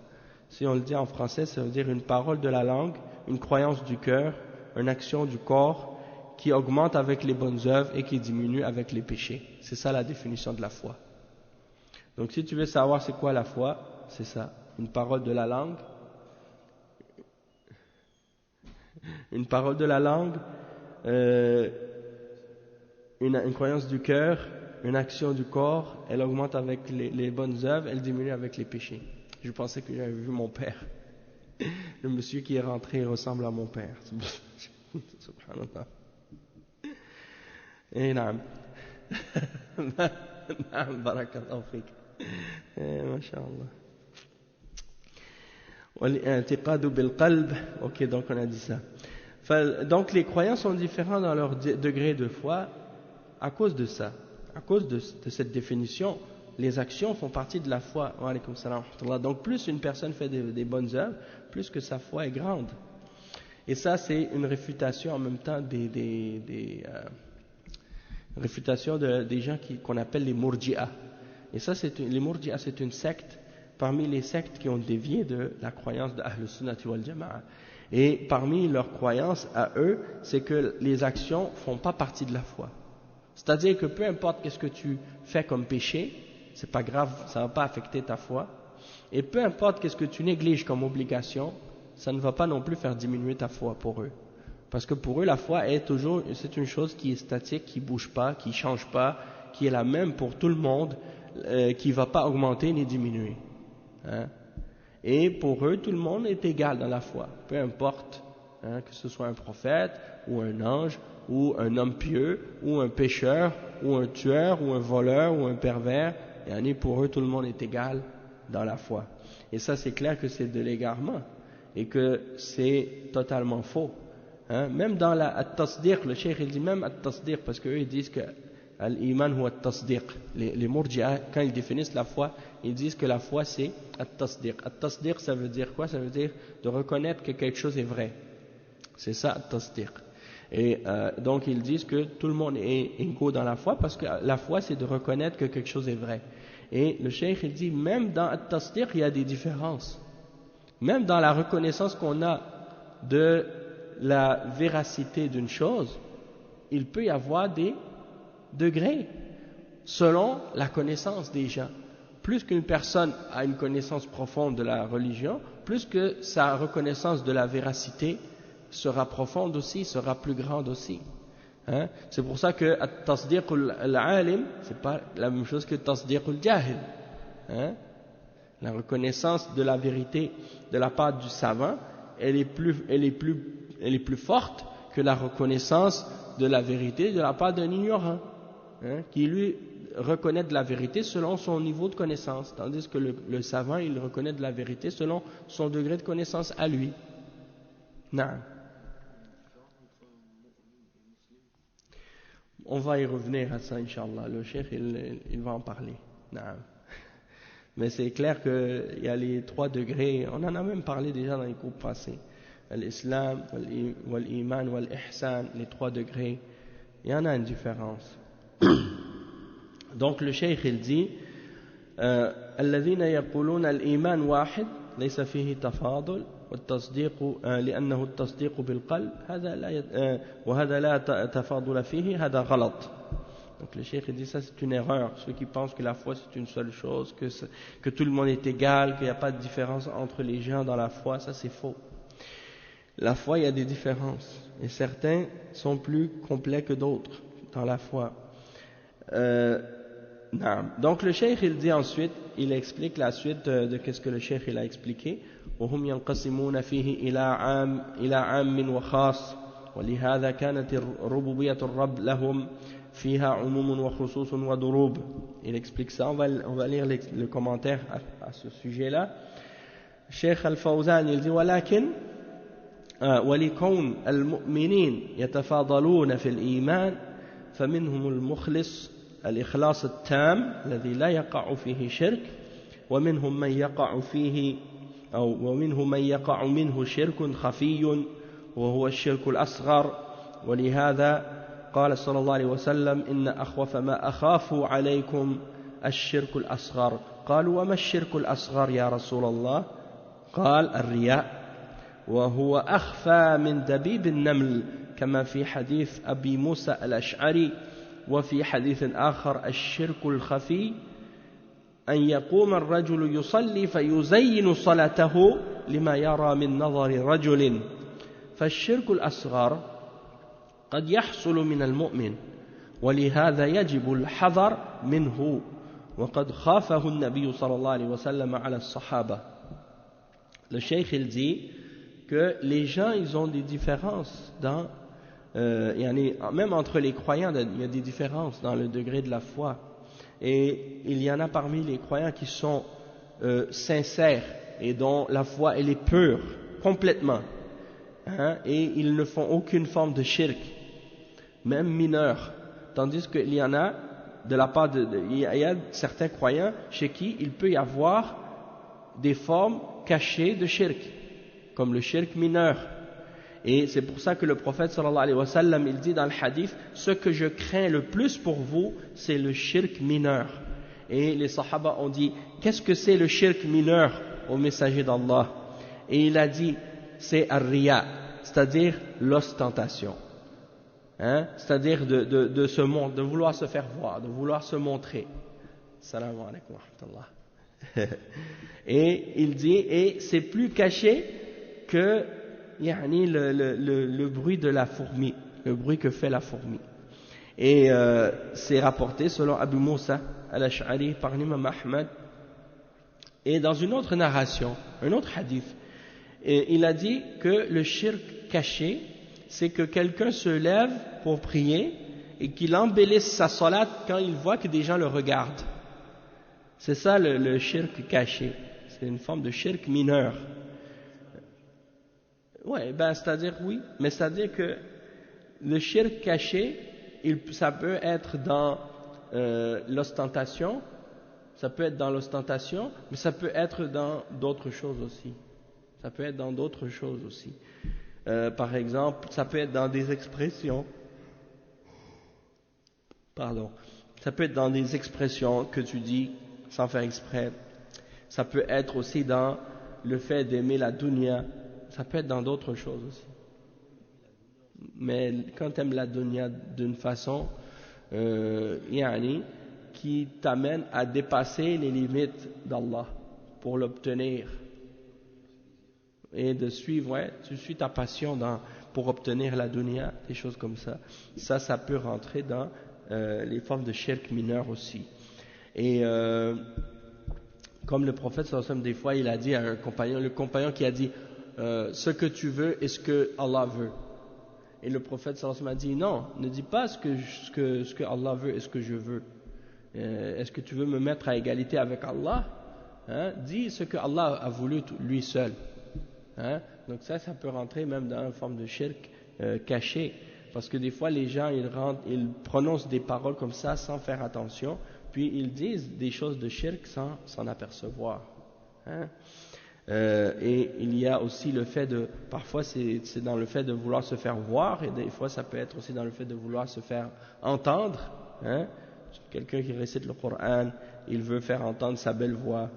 Si on le dit en français, ça veut dire une parole de la langue, une croyance du cœur, une action du corps, qui augmente avec les bonnes œuvres et qui diminue avec les péchés. C'est ça la définition de la foi. Donc si tu veux savoir c'est quoi la foi, c'est ça. Une parole de la langue, une croyance du cœur, une action du corps, elle augmente avec les bonnes œuvres, elle diminue avec les péchés. Je pensais que j'avais vu mon père. Le monsieur qui est rentré ressemble à mon père. Subhanallah. Et naam. Naam, barakallahu fik. Masha'Allah. Wal-i'tiqadu bil-qalb. Ok, donc on a dit ça. Donc les croyants sont différents dans leur degré de foi à cause de ça. À cause de cette définition, les actions font partie de la foi. Wa alaykoum salam wa rahmatullah. Donc plus une personne fait des bonnes œuvres, plus que sa foi est grande. Et ça, c'est une réfutation en même temps réfutation des gens qu'on appelle les Murji'a. Et ça, les Murji'a, c'est une secte parmi les sectes qui ont dévié de la croyance de Ahl Sunnati wal Jama'a. Et parmi leurs croyances à eux, c'est que les actions font pas partie de la foi. C'est-à-dire que peu importe qu'est-ce que tu fais comme péché, c'est pas grave, ça va pas affecter ta foi. Et peu importe qu'est-ce que tu négliges comme obligation, ça ne va pas non plus faire diminuer ta foi pour eux. Parce que pour eux, la foi c'est une chose qui est statique, qui bouge pas, qui change pas, qui est la même pour tout le monde, qui va pas augmenter ni diminuer. Hein? Et pour eux, tout le monde est égal dans la foi. Peu importe, que ce soit un prophète, ou un ange, ou un homme pieux, ou un pécheur, ou un tueur, ou un voleur, ou un pervers. Et pour eux, tout le monde est égal dans la foi. Et ça, c'est clair que c'est de l'égarement. Et que c'est totalement faux. Hein? Même dans la at-tasdiq, le cheikh il dit même at-tasdiq, parce qu'eux ils disent que al-iman ou at-tasdiq. Les murji'a, quand ils définissent la foi, ils disent que la foi c'est at-tasdiq. At-tasdiq, ça veut dire quoi? Ça veut dire de reconnaître que quelque chose est vrai. C'est ça at-tasdiq. Et donc ils disent que tout le monde est égaux dans la foi, parce que la foi c'est de reconnaître que quelque chose est vrai. Et le cheikh il dit même dans at-tasdiq il y a des différences. Même dans la reconnaissance qu'on a de la véracité d'une chose, il peut y avoir des degrés selon la connaissance des gens. Plus qu'une personne a une connaissance profonde de la religion, plus que sa reconnaissance de la véracité sera profonde aussi, sera plus grande aussi. Hein? C'est pour ça que at-tasdiq al-alim, c'est pas la même chose que tasdiq al-jahil. Hein? La reconnaissance de la vérité de la part du savant, elle est plus forte que la reconnaissance de la vérité de la part d'un ignorant, hein, qui lui reconnaît de la vérité selon son niveau de connaissance, tandis que le savant, il reconnaît de la vérité selon son degré de connaissance à lui. Non. On va y revenir à ça, Inch'Allah. Le cheikh, il va en parler. Non. Mais c'est clair qu'il y a les 3 degrés, on en a même parlé déjà dans les cours passés. L'islam, l'iman, l'ihsan, les 3 degrés, il y en a une différence. Donc le cheikh il dit الذين يقولون الإيمان واحد ليس فيه تفاضل والتصديق لأنه التصديق بالقلب هذا لا وهذا لا تفاضل فيه هذا غلط. Donc le cheikh dit ça c'est une erreur. Ceux qui pensent que la foi c'est une seule chose, que tout le monde est égal, qu'il n'y a pas de différence entre les gens dans la foi, ça c'est faux. La foi il y a des différences et certains sont plus complets que d'autres dans la foi. Donc le cheikh il dit ensuite, il explique la suite de qu'est-ce que le cheikh il a expliqué. وهم ينقسمون فيه إلى عام وخاص ولهذا كانت ربوبية الرب لهم فيها عموم وخصوص وضروب. Il explique ça, on va lire le commentaire à ce sujet-là. Cheikh Al-Fawzan il dit ولكن ولكون المؤمنين يتفاضلون في الإيمان فمنهم المخلص الإخلاص التام الذي لا يقع فيه شرك ومنهم من يقع منه شرك خفي وهو الشرك الأصغر ولهذا قال صلى الله عليه وسلم إن أخوف ما أخاف عليكم الشرك الأصغر قالوا وما الشرك الأصغر يا رسول الله قال الرياء وهو أخفى من دبيب النمل كما في حديث أبي موسى الأشعري وفي حديث آخر الشرك الخفي أن يقوم الرجل يصلي فيزين صلاته لما يرى من نظر رجل فالشرك الأصغر قد يحصل من المؤمن ولهذا يجب الحذر منه وقد خافه النبي صلى الله عليه وسلم على الصحابة. Le cheikh il dit que les gens ils ont des différences dans même entre les croyants il y a des différences dans le degré de la foi, et il y en a parmi les croyants qui sont sincères et dont la foi elle est pure complètement, et ils ne font aucune forme de shirk, même mineur, tandis qu'il y en a de la part il y a certains croyants chez qui il peut y avoir des formes cachées de shirk, comme le shirk mineur. Et c'est pour ça que le prophète sallallahu alayhi wa sallam il dit dans le hadith, ce que je crains le plus pour vous c'est le shirk mineur. Et les sahaba ont dit, qu'est-ce que c'est le shirk mineur au messager d'Allah? Et il a dit, c'est ar-riya, c'est-à-dire l'ostentation, c'est-à-dire de vouloir se faire voir, de vouloir se montrer. Salam alaykum wa rahmatullah. Et il dit, et c'est plus caché que le bruit de la fourmi, le bruit que fait la fourmi. Et c'est rapporté selon Abu Moussa al-Ash'ari par l'imam Ahmad. Et dans une autre narration, un autre hadith, il a dit que le shirk caché, c'est que quelqu'un se lève pour prier et qu'il embellisse sa salat quand il voit que des gens le regardent. C'est ça le shirk caché. C'est une forme de shirk mineur. Ouais, c'est-à-dire oui, mais c'est-à-dire que le shirk caché, ça peut être dans l'ostentation, ça peut être dans l'ostentation, mais ça peut être dans d'autres choses aussi. Ça peut être dans d'autres choses aussi. Par exemple, ça peut être dans des expressions. Pardon. Ça peut être dans des expressions que tu dis sans faire exprès. Ça peut être aussi dans le fait d'aimer la dunya. Ça peut être dans d'autres choses aussi. Mais quand tu aimes la dunya d'une façon qui t'amène à dépasser les limites d'Allah pour l'obtenir, et de suivre, tu suis ta passion pour obtenir la dunya, des choses comme ça. Ça peut rentrer dans les formes de shirk mineur aussi. Et comme le prophète sallallahu alayhi wa sallam, des fois il a dit à un compagnon, le compagnon qui a dit ce que tu veux est ce que Allah veut. Et le prophète sallallahu alayhi wa sallam a dit non, ne dis pas ce que Allah veut et ce que je veux. Est-ce que tu veux me mettre à égalité avec Allah? Dis ce que Allah a voulu lui seul. Donc ça peut rentrer même dans une forme de shirk caché, parce que des fois les gens ils prononcent des paroles comme ça sans faire attention, puis ils disent des choses de shirk sans s'en apercevoir. Et il y a aussi le fait parfois c'est dans le fait de vouloir se faire voir, et des fois ça peut être aussi dans le fait de vouloir se faire entendre. Quelqu'un qui récite le Coran, il veut faire entendre sa belle voix,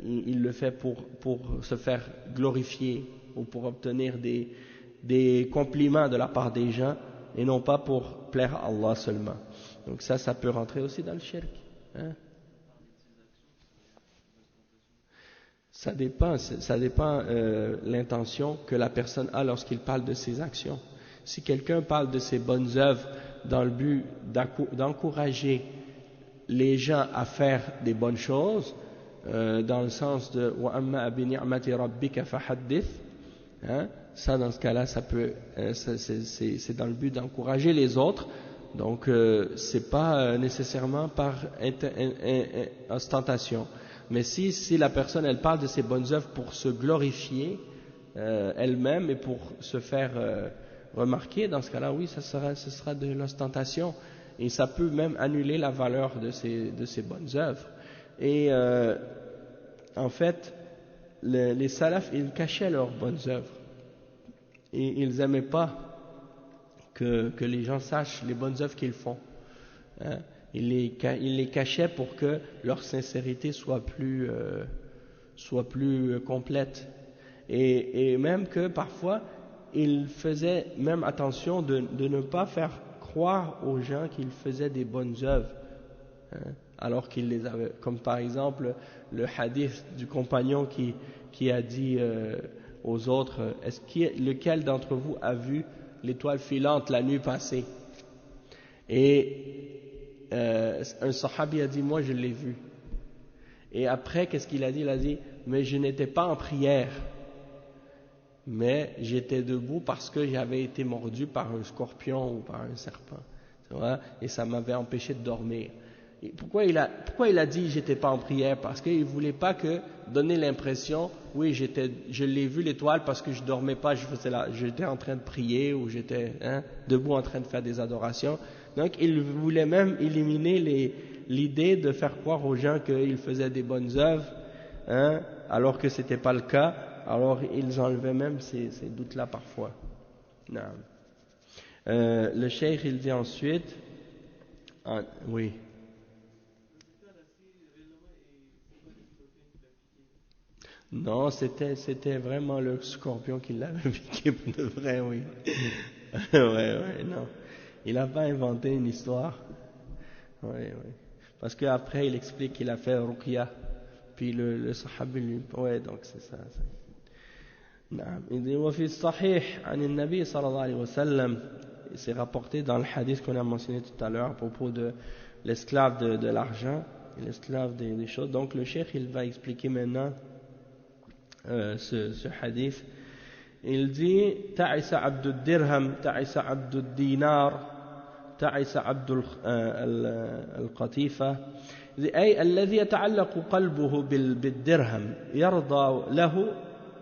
il le fait pour se faire glorifier ou pour obtenir des compliments de la part des gens, et non pas pour plaire à Allah seulement. Donc ça peut rentrer aussi dans le shirk. Ça dépend l'intention que la personne a lorsqu'il parle de ses actions. Si quelqu'un parle de ses bonnes œuvres dans le but d'encourager les gens à faire des bonnes choses, dans le sens de wa amma bi ni'mati rabbika fahaddith, ça dans ce cas-là ça peut c'est dans le but d'encourager les autres, donc c'est pas nécessairement par ostentation. Mais si la personne elle parle de ses bonnes œuvres pour se glorifier elle-même et pour se faire remarquer, dans ce cas-là oui, ce sera de l'ostentation, et ça peut même annuler la valeur de ces bonnes œuvres. Et en fait les salafs ils cachaient leurs bonnes œuvres, et ils n'aimaient pas que les gens sachent les bonnes œuvres qu'ils font. Ils les cachaient pour que leur sincérité soit plus complète, et même que parfois ils faisaient même attention de ne pas faire croire aux gens qu'ils faisaient des bonnes œuvres, alors qu'ils les avaient, comme par exemple le hadith du compagnon qui a dit aux autres, lequel d'entre vous a vu l'étoile filante la nuit passée? Et un sahabi a dit, moi je l'ai vu. Et après, qu'est-ce qu'il a dit? Il a dit, mais je n'étais pas en prière, mais j'étais debout parce que j'avais été mordu par un scorpion ou par un serpent. Tu vois? Et ça m'avait empêché de dormir. Et pourquoi il a dit j'étais pas en prière? Parce qu'il voulait pas donner l'impression, oui, je l'ai vu l'étoile parce que je dormais pas, j'étais en train de prier ou j'étais debout en train de faire des adorations. Donc il voulait même éliminer l'idée de faire croire aux gens qu'ils faisaient des bonnes œuvres, alors que c'était pas le cas. Alors ils enlevaient même ces doutes-là parfois. Non. Le cheikh il dit ensuite, oui. Non, c'était vraiment le scorpion qui l'avait piqué pour de vrai, oui. ouais, non. Il n'a pas inventé une histoire. Oui. Parce qu'après, il explique qu'il a fait ruqya. Puis le sahabi lui... Ouais, donc c'est ça. نعم. Il dit, وفي الصحيح عن النبي صلى الله عليه وسلم, c'est rapporté dans le hadith qu'on a mentionné tout à l'heure à propos de l'esclave de l'argent, et l'esclave des choses. Donc le cheikh, il va expliquer maintenant ce hadith. Il dit تعس عبد الدرهم تعس عبد الدينار تعس عبد القطيفة, أي الذي يتعلق قلبه بالدرهم يرضى له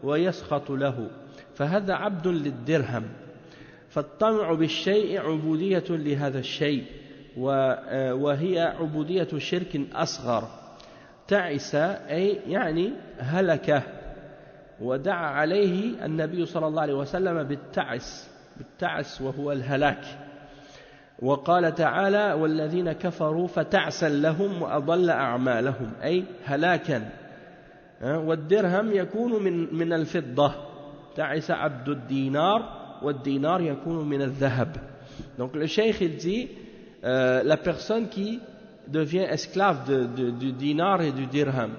ويسخط له, فهذا عبد للدرهم, فالطمع بالشيء عبودية لهذا الشيء, وهي عبودية شرك أصغر. تعس أي يعني هلكه, ودعا عليه النبي صلى الله عليه وسلم بالتعس وهو الهلاك, وقال تعالى والذين كفروا فتعسا لهم وأضل أعمالهم, أي هلاكا. والدرهم يكون من الفضة, تعس عبد الدينار, والدينار يكون من الذهب. Donc le cheikh il dit la personne qui devient esclave du dinar et du dirham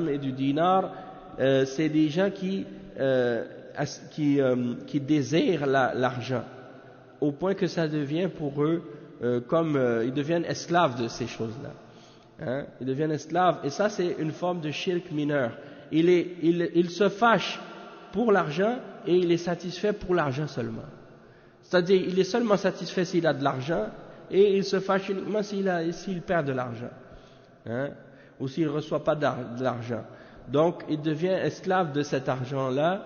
et du dinar, c'est des gens qui désirent l'argent au point que ça devient pour eux comme ils deviennent esclaves de ces choses-là. Ils deviennent esclaves, et ça c'est une forme de shirk mineur. Il se fâche pour l'argent et il est satisfait pour l'argent seulement. C'est-à-dire il est seulement satisfait s'il a de l'argent, et il se fâche uniquement s'il perd de l'argent, ou s'il ne reçoit pas de l'argent. Donc il devient esclave de cet argent-là,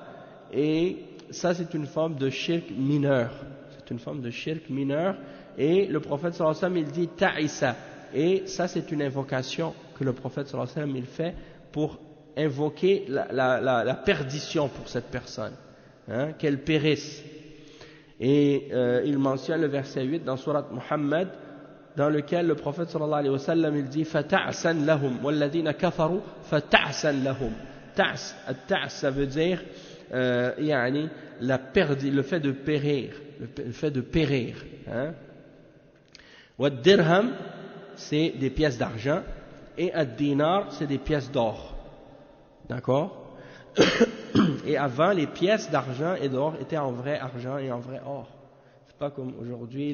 et ça c'est une forme de shirk mineur. C'est une forme de shirk mineur, et le prophète sallallahu alayhi wa sallam il dit ta'isa. Et ça, c'est une invocation que le prophète sallallahu alayhi wa sallam il fait pour invoquer la perdition pour cette personne, qu'elle périsse. Et il mentionne le verset 8 dans Surat Muhammad, dans lequel le prophète sallallahu alayhi wa sallam il dit fata'san lahum walladhina kafaru fata'san lahum. Ta's, ça veut dire le fait de périr, le fait de périr. Wa dirham, c'est des pièces d'argent, et ad-dinar, c'est des pièces d'or. D'accord? Et avant, les pièces d'argent et d'or étaient en vrai argent et en vrai or. C'est pas comme aujourd'hui,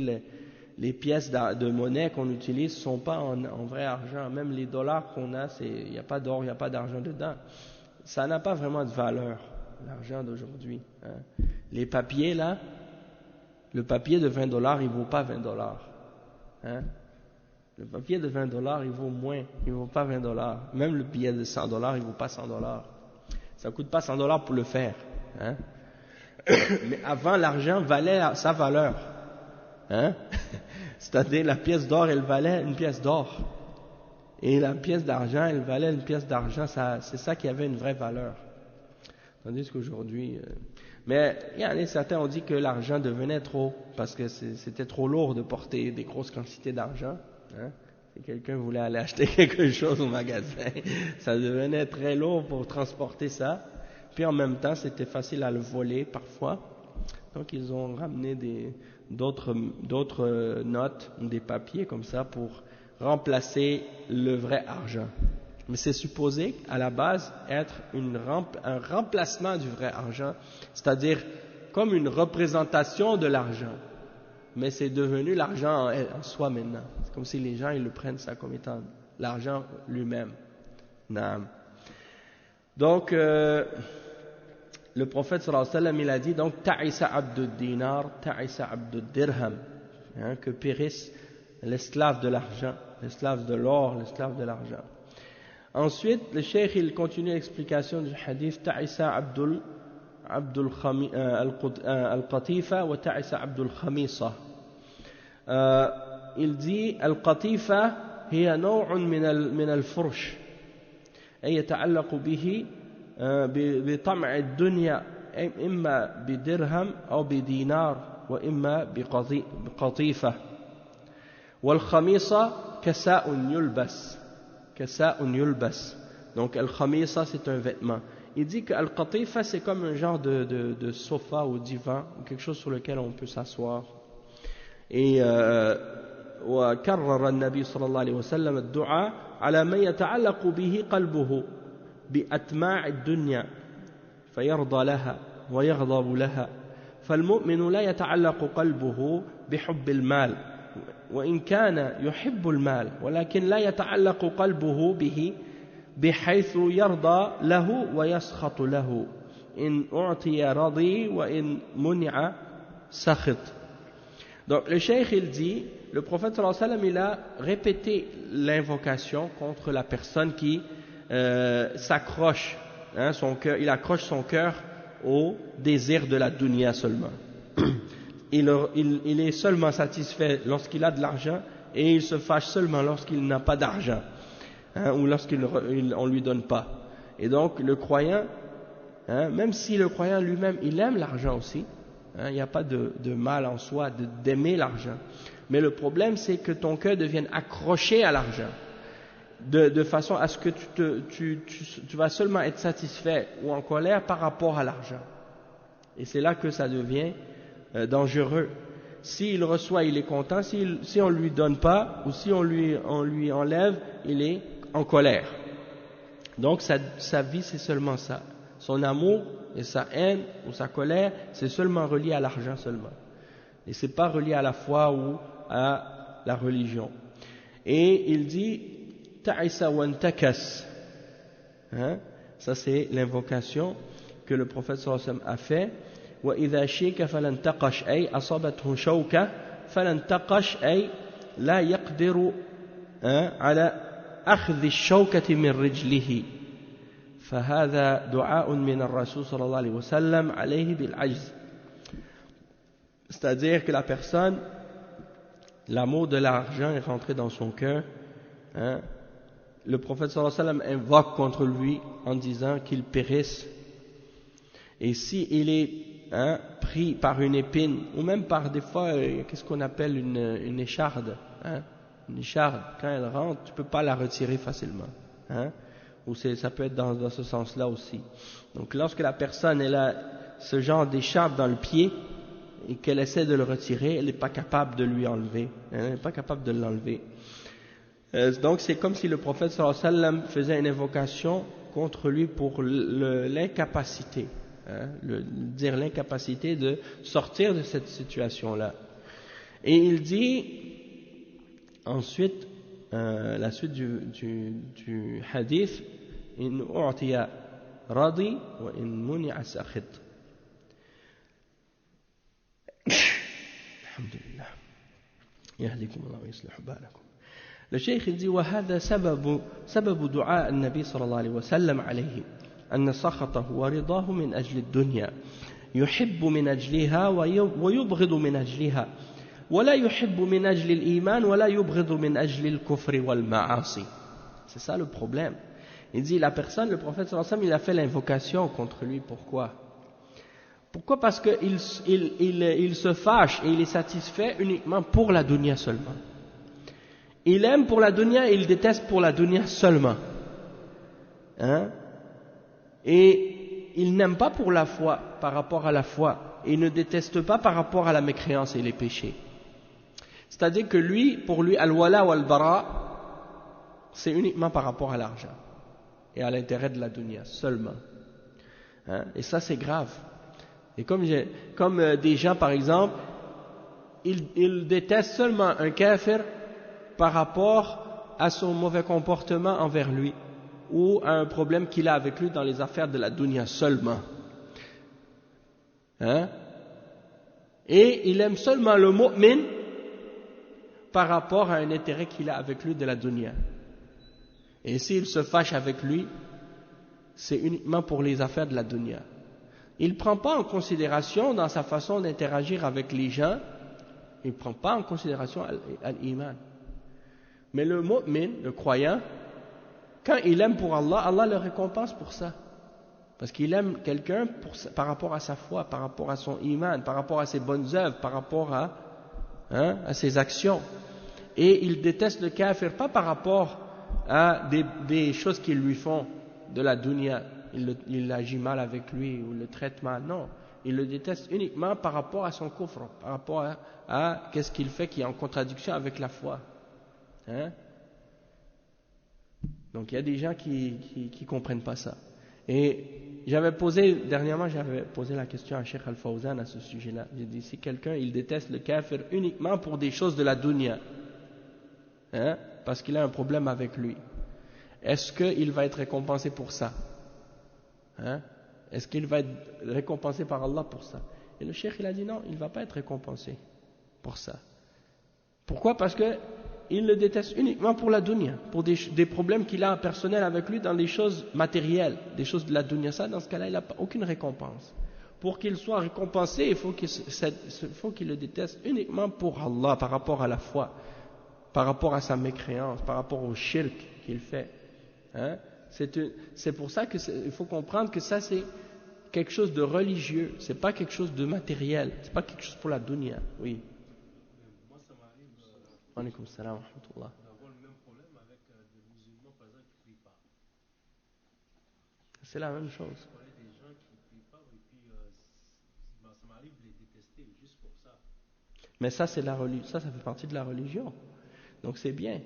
les pièces de monnaie qu'on utilise ne sont pas en vrai argent. Même les dollars qu'on a, il n'y a pas d'or, il n'y a pas d'argent dedans. Ça n'a pas vraiment de valeur, l'argent d'aujourd'hui. Les papiers, là, le papier de $20, il ne vaut pas $20. Le papier de $20, il vaut moins, il ne vaut pas $20. Même le billet de $100, il ne vaut pas $100. Ça ne coûte pas $100 pour le faire. Mais avant, l'argent valait sa valeur. C'est-à-dire, la pièce d'or, elle valait une pièce d'or. Et la pièce d'argent, elle valait une pièce d'argent. C'est ça qui avait une vraie valeur. Tandis qu'aujourd'hui... Mais certains ont dit que l'argent devenait trop, parce que c'était trop lourd de porter des grosses quantités d'argent. Si quelqu'un voulait aller acheter quelque chose au magasin, ça devenait très lourd pour transporter ça. Puis en même temps, c'était facile à le voler parfois. Donc ils ont ramené d'autres notes, des papiers comme ça pour remplacer le vrai argent. Mais c'est supposé à la base être un remplacement du vrai argent, c'est-à-dire comme une représentation de l'argent. mais c'est devenu l'argent en soi maintenant. C'est comme si les gens ils le prennent ça comme étant l'argent lui-même. Naam. Donc le prophète sallallahu alayhi wa sallam il a dit donc ta'isa abdud dinar, ta'isa abdud dirham, que périsse l'esclave de l'argent, l'esclave de l'or, l'esclave de l'argent. Ensuite le cheikh il continue l'explication du hadith ta'isa abdul al-qatifa wa ta'isa abdul khamisa. Il dit al-qatifa هي نوع من الفرش أي يتعلق به بطمع الدنيا إما بدرهم أو بدينار وإما بقطيفة والخميصة كساء يلبس donc al-khamisa c'est un vêtement. Il dit que al-qatifa c'est comme un genre de sofa ou divan ou quelque chose sur lequel on peut s'asseoir. Et وكرر النبي صلى الله عليه وسلم الدعاء على من يتعلق به قلبه بأتماع الدنيا فيرضى لها ويغضب لها فالمؤمن لا يتعلق قلبه بحب المال وإن كان يحب المال ولكن لا يتعلق قلبه به بحيث يرضى له ويسخط له إن أعطي رضي وإن منع سخط. Donc le cheikh il dit, le prophète sallallahu alayhi wa sallam il a répété l'invocation contre la personne qui s'accroche, son cœur, il accroche son cœur au désir de la dunya seulement. Il est seulement satisfait lorsqu'il a de l'argent et il se fâche seulement lorsqu'il n'a pas d'argent, ou lorsqu'on lui donne pas. Et donc le croyant, même si le croyant lui-même il aime l'argent aussi, il n'y a pas de mal en soi d'aimer l'argent. Mais le problème, c'est que ton cœur devienne accroché à l'argent, de façon à ce que tu vas seulement être satisfait ou en colère par rapport à l'argent. Et c'est là que ça devient dangereux. S'il reçoit, il est content. Si on ne lui donne pas, ou si on lui enlève, il est en colère. Donc sa vie, c'est seulement ça. Son amour et sa haine ou sa colère, c'est seulement relié à l'argent seulement. Et c'est pas relié à la foi ou à la religion. Et il dit ta'isa wa antakas. Ça c'est l'invocation que le prophète sallallahu alayhi wa sallam a fait. Wa idha shika falantaqash ay asabathu shawka falantaqash ay la yaqdiru ala akhdhi ash-shawkati min rijlihi. فهذا دعاء من الرسول صلى الله عليه وسلم عليه بالعجز. C'est-à-dire que la personne, l'amour de l'argent est rentré dans son cœur. Le prophète sallallahu alayhi wa sallam invoque contre lui en disant qu'il périsse. Et si il est pris par une épine, ou même par des fois, qu'est-ce qu'on appelle une écharde, une écharde, quand elle rentre, tu ne peux pas la retirer facilement. Ou ça peut être dans ce sens-là aussi. Donc lorsque la personne elle a ce genre d'écharpe dans le pied et qu'elle essaie de le retirer, elle n'est pas capable de lui enlever. Elle n'est pas capable de l'enlever. Donc c'est comme si le prophète sallallahu alayhi wa sallam faisait une invocation contre lui pour l'incapacité, dire l'incapacité de sortir de cette situation-là. Et il dit ensuite, la suite du hadith, in u'tiya radi wa in muni'a sakhit. Alhamdulillah. Yahdikum Allah wa yuslihu balakum. Le cheikh il dit وهذا سبب دعاء النبي صلى الله عليه وسلم عليه أن سخطه ورضاه من أجل الدنيا يحب من أجلها ويبغض من أجلها ولا يحب من أجل الإيمان ولا يبغض من أجل الكفر والمعاصي. C'est ça le problème. Il dit la personne, le prophète sallallahu alayhi wa sallam, il a fait l'invocation contre lui. Pourquoi? Parce qu'il se fâche et il est satisfait uniquement pour la dunya seulement. Il aime pour la dunya et il déteste pour la dunya seulement. Et il n'aime pas pour la foi par rapport à la foi. Et il ne déteste pas par rapport à la mécréance et les péchés. C'est-à-dire que lui, pour lui, al-wala ou al-bara, c'est uniquement par rapport à l'argent et à l'intérêt de la dunya seulement. Et ça, c'est grave. Et comme des gens, par exemple, il déteste seulement un kafir par rapport à son mauvais comportement envers lui ou à un problème qu'il a avec lui dans les affaires de la dunya seulement. Hein? Et il aime seulement le mu'min par rapport à un intérêt qu'il a avec lui de la dunya. Et s'il se fâche avec lui, c'est uniquement pour les affaires de la dunya. Il ne prend pas en considération dans sa façon d'interagir avec les gens, il ne prend pas en considération l'iman. Mais le mu'min, le croyant, quand il aime pour Allah, Allah le récompense pour ça. Parce qu'il aime quelqu'un par rapport à sa foi, par rapport à son iman, par rapport à ses bonnes œuvres, par rapport à ses actions. Et il déteste le kafir, pas par rapport à des choses qu'ils lui font de la dunya. Il agit mal avec lui ou le traite mal. Non, il le déteste uniquement par rapport à son kufr, par rapport à qu'est-ce qu'il fait qui est en contradiction avec la foi. Hein? Donc il y a des gens qui comprennent pas ça. Et dernièrement j'avais posé la question à Cheikh Al-Fawzan à ce sujet-là. J'ai dit, si quelqu'un il déteste le kafir uniquement pour des choses de la dunya, hein, parce qu'il a un problème avec lui, est-ce qu'il va être récompensé pour ça? Hein? Est-ce qu'il va être récompensé par Allah pour ça? Et le cheikh il a dit non, il ne va pas être récompensé pour ça. Pourquoi? Parce que il le déteste uniquement pour la dunya, pour des problèmes qu'il a personnels avec lui dans des choses matérielles, des choses de la dunya. Ça, dans ce cas-là, il n'a aucune récompense. Pour qu'il soit récompensé, il faut qu'il le déteste uniquement pour Allah, par rapport à la foi, par rapport à sa mécréance, par rapport au shirk qu'il fait. Hein? C'est pour ça qu'il faut comprendre que ça c'est quelque chose de religieux, c'est pas quelque chose de matériel, c'est pas quelque chose pour la dunya. Oui.
Moi, ça m'arrive
Salam,
d'avoir le même problème avec des musulmans, par exemple, qui ne prient pas.
C'est la même chose.
Je connais des gens qui ne prient pas et puis ça m'arrive de les détester juste pour ça.
Mais ça, ça fait partie de la religion. Donc c'est bien.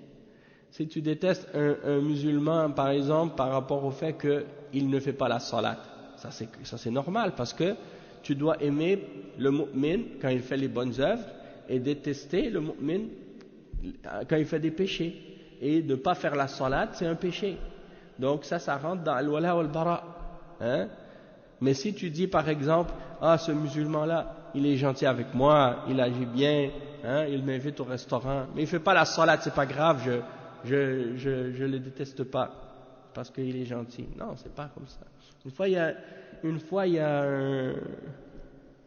Si tu détestes un musulman, par exemple, par rapport au fait qu'il ne fait pas la salat, ça c'est normal, parce que tu dois aimer le mu'min quand il fait les bonnes œuvres et détester le mu'min quand il fait des péchés. Et ne pas faire la salat, c'est un péché. Donc ça rentre dans al-wala wal-bara. Hein? Mais si tu dis par exemple, ce musulman-là, il est gentil avec moi, il agit bien, hein, il m'invite au restaurant, mais il ne fait pas la salat, c'est pas grave, je le déteste pas parce qu'il est gentil. Non, c'est pas comme ça. Une fois il y a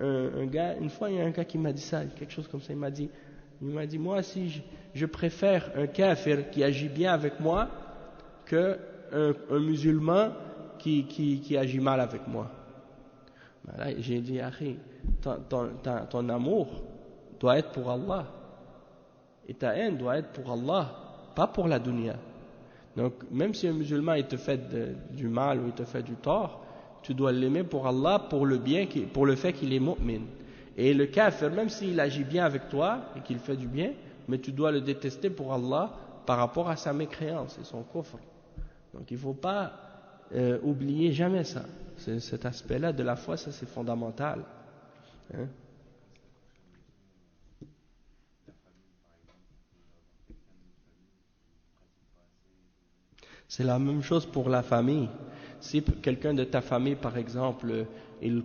un gars qui m'a dit ça, quelque chose comme ça. Il m'a dit moi si je préfère un kafir qui agit bien avec moi que un musulman qui agit mal avec moi. Ben là, j'ai dit, Akhi, ton amour doit être pour Allah et ta haine doit être pour Allah, pas pour la dunya. Donc même si un musulman il te fait du mal ou il te fait du tort, tu dois l'aimer pour Allah, pour le bien, pour le fait qu'il est mu'min. Et le kafir, même s'il agit bien avec toi et qu'il fait du bien, mais tu dois le détester pour Allah par rapport à sa mécréance et son kufr. Donc il ne faut pas oublier jamais ça. Cet aspect-là de la foi, ça c'est fondamental. Hein? C'est la même chose pour la famille. Si quelqu'un de ta famille, par exemple, il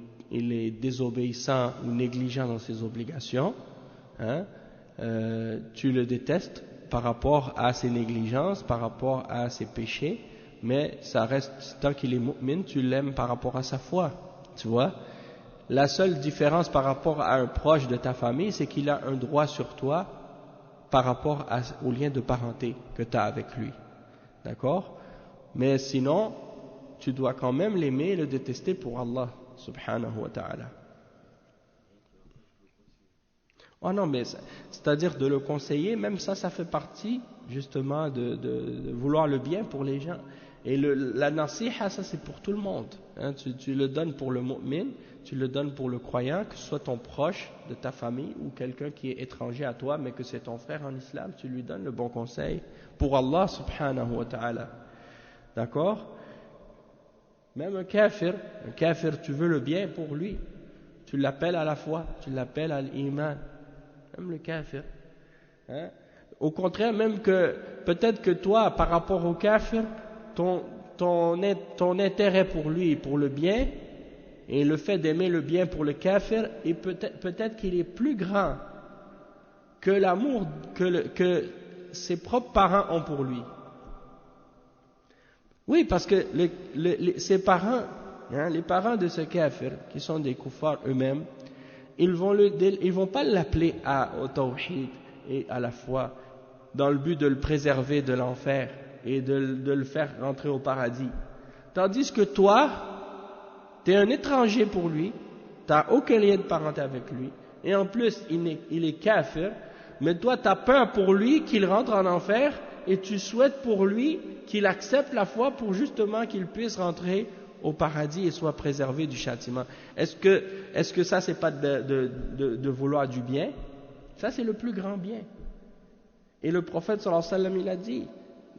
est désobéissant ou négligent dans ses obligations, hein, tu le détestes par rapport à ses négligences, par rapport à ses péchés, mais ça reste, tant qu'il est mu'min, tu l'aimes par rapport à sa foi, tu vois. La seule différence par rapport à un proche de ta famille, c'est qu'il a un droit sur toi par rapport au lien de parenté que tu as avec lui, d'accord? Mais sinon, tu dois quand même l'aimer et le détester pour Allah, subhanahu wa ta'ala. Oh non, mais c'est-à-dire de le conseiller, même ça fait partie justement de vouloir le bien pour les gens. Et la nasiha, ça c'est pour tout le monde. Hein. Tu le donnes pour le mu'min, tu le donnes pour le croyant, que ce soit ton proche de ta famille ou quelqu'un qui est étranger à toi, mais que c'est ton frère en islam, tu lui donnes le bon conseil pour Allah subhanahu wa ta'ala. D'accord? Même un kafir, tu veux le bien pour lui. Tu l'appelles à la foi, tu l'appelles à l'iman. même le kafir. Hein? Au contraire, même que peut-être que toi, par rapport au kafir, ton intérêt pour lui, pour le bien, et le fait d'aimer le bien pour le kafir, et peut-être qu'il est plus grand que l'amour que ses propres parents ont pour lui. Oui, parce que ses parents, hein, les parents de ce kafir, qui sont des kuffars eux-mêmes, ils vont pas l'appeler au tawhid et à la foi, dans le but de le préserver de l'enfer et de le faire rentrer au paradis. Tandis que toi, tu es un étranger pour lui, tu n'as aucun lien de parenté avec lui, et en plus, il est kafir, mais toi, tu as peur pour lui qu'il rentre en enfer, et tu souhaites pour lui qu'il accepte la foi pour justement qu'il puisse rentrer au paradis et soit préservé du châtiment. Est-ce que ça, c'est pas de vouloir du bien? Ça, c'est le plus grand bien. Et le prophète sallallahu alayhi wa sallam, il a dit,